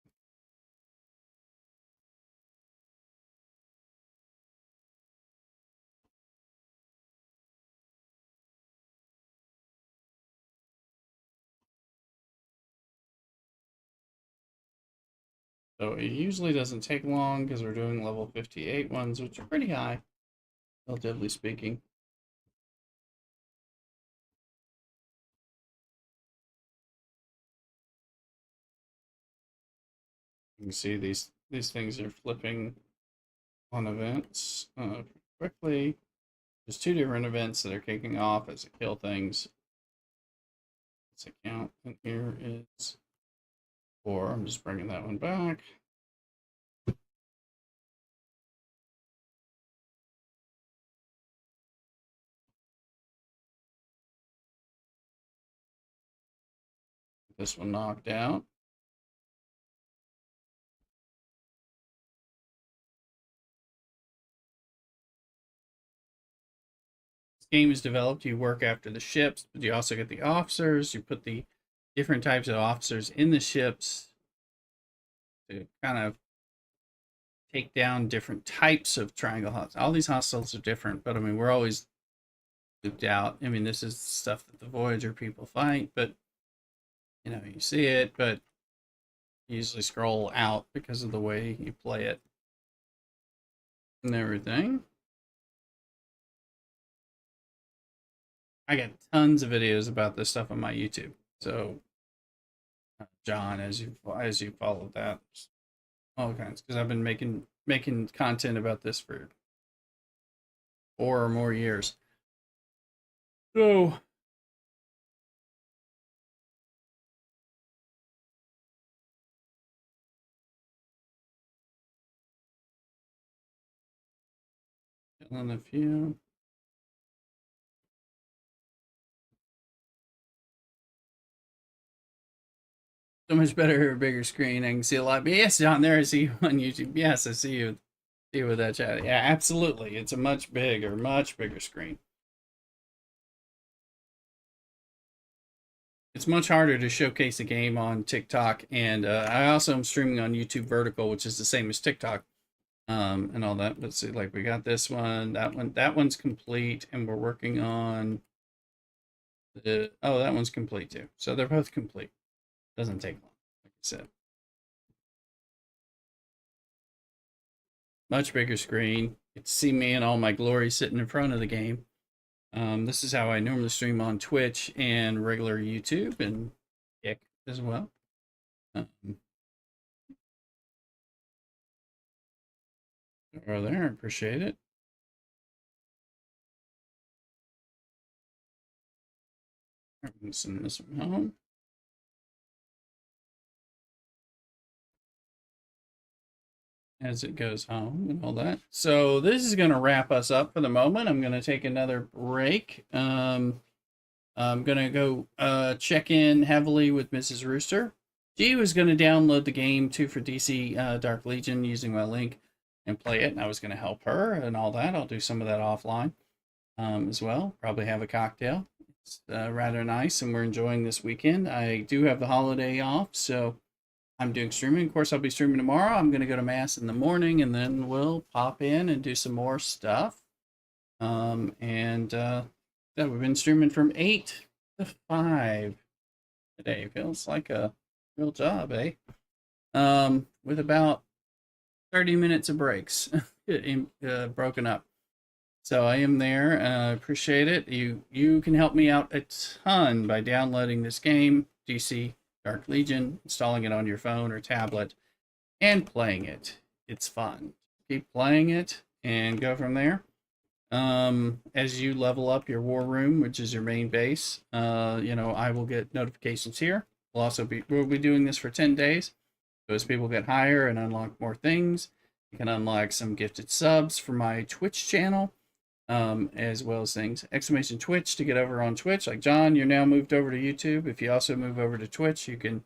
So it usually doesn't take long because we're doing level 58 ones, which are pretty high, relatively speaking. You can see these things are flipping on events quickly. There's 2 different events that are kicking off as it kill things. this account, and here is 4. I'm just bringing that one back. This one knocked out. This game is developed. You work after the ships, but you also get the officers. You put the different types of officers in the ships to kind of take down different types of triangle hostiles. All these hostiles are different, but I mean, we're always looped out. I mean, this is stuff that the Voyager people fight, but you know, you see it, but you usually scroll out because of the way you play it and everything. I got tons of videos about this stuff on my YouTube. So, John, as you followed that, all kinds, because I've been making content about this for 4 or more years. So, on a few. So much better, a bigger screen. I can see a lot. But yes, John, there I see you on YouTube. Yes, I see you. See you with that chat. Yeah, absolutely. It's a much bigger screen. It's much harder to showcase a game on TikTok, and I also am streaming on YouTube Vertical, which is the same as TikTok, and all that. Let's see, like we got this one, that one's complete, and we're working on the that one's complete too. So they're both complete. Doesn't take long, like I said. Much bigger screen. You get to see me in all my glory sitting in front of the game. This is how I normally stream on Twitch and regular YouTube and Kick as well. Over there, appreciate it. I'm going to send this one home. As it goes home and all that. So this is going to wrap us up for the moment. I'm going to take another break. I'm going to go check in heavily with Mrs. Rooster. She was going to download the game too for DC Dark Legion using my link and play it, and I was going to help her and all that. I'll do some of that offline as well. Probably have a cocktail. It's rather nice, and we're enjoying this weekend. I do have the holiday off, so I'm doing streaming. Of course, I'll be streaming tomorrow. I'm going to go to Mass in the morning, and then we'll pop in and do some more stuff. Yeah, we've been streaming from 8 to 5 today. Feels like a real job, eh? With about 30 minutes of breaks broken up. So I am there. Appreciate it. You can help me out a ton by downloading this game, DC Dark Legion, installing it on your phone or tablet, and playing it. It's fun. Keep playing it and go from there. As you level up your war room, which is your main base, I will get notifications here. We'll be doing this for 10 days. So as people get higher and unlock more things, you can unlock some gifted subs for my Twitch channel, as well as things. Exclamation Twitch to get over on Twitch. Like John, you're now moved over to YouTube. If you also move over to Twitch, you can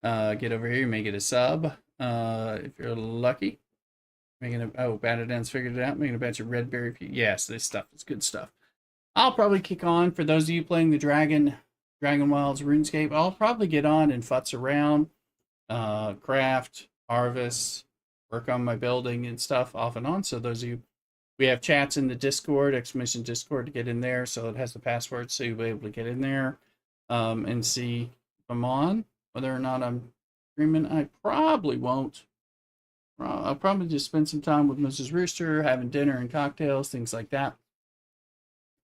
get over here. You may get a sub if you're lucky. Batterden's figured it out. Making a batch of red berry. Yes, this stuff is good stuff. I'll probably kick on for those of you playing the Dragon Wilds RuneScape. I'll probably get on and futz around, craft, harvest, work on my building and stuff off and on. So those of you, we have chats in the Discord, exclamation Discord to get in there. So it has the password, so you'll be able to get in there and see if I'm on. Whether or not I'm streaming, I probably won't. I'll probably just spend some time with Mrs. Rooster, having dinner and cocktails, things like that.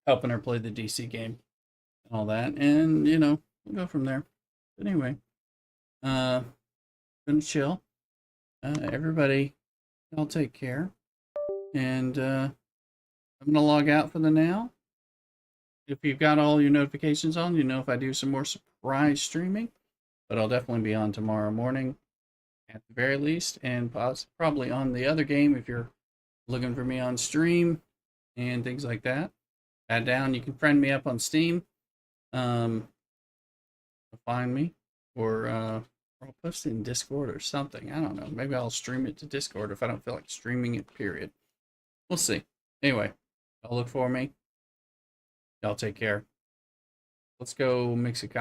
Helping her play the DC game and all that. And, we'll go from there. But anyway, gonna chill. Everybody, y'all take care. And I'm gonna log out for the now. If you've got all your notifications on, if I do some more Rise streaming, but I'll definitely be on tomorrow morning at the very least, and probably on the other game if you're looking for me on stream and things like that. Add down, you can friend me up on Steam. Um, Find me, or I'll post it in Discord or something. I don't know. Maybe I'll stream it to Discord if I don't feel like streaming it. Period. We'll see. Anyway, I'll look for me. Y'all take care. Let's go mix a cocktail.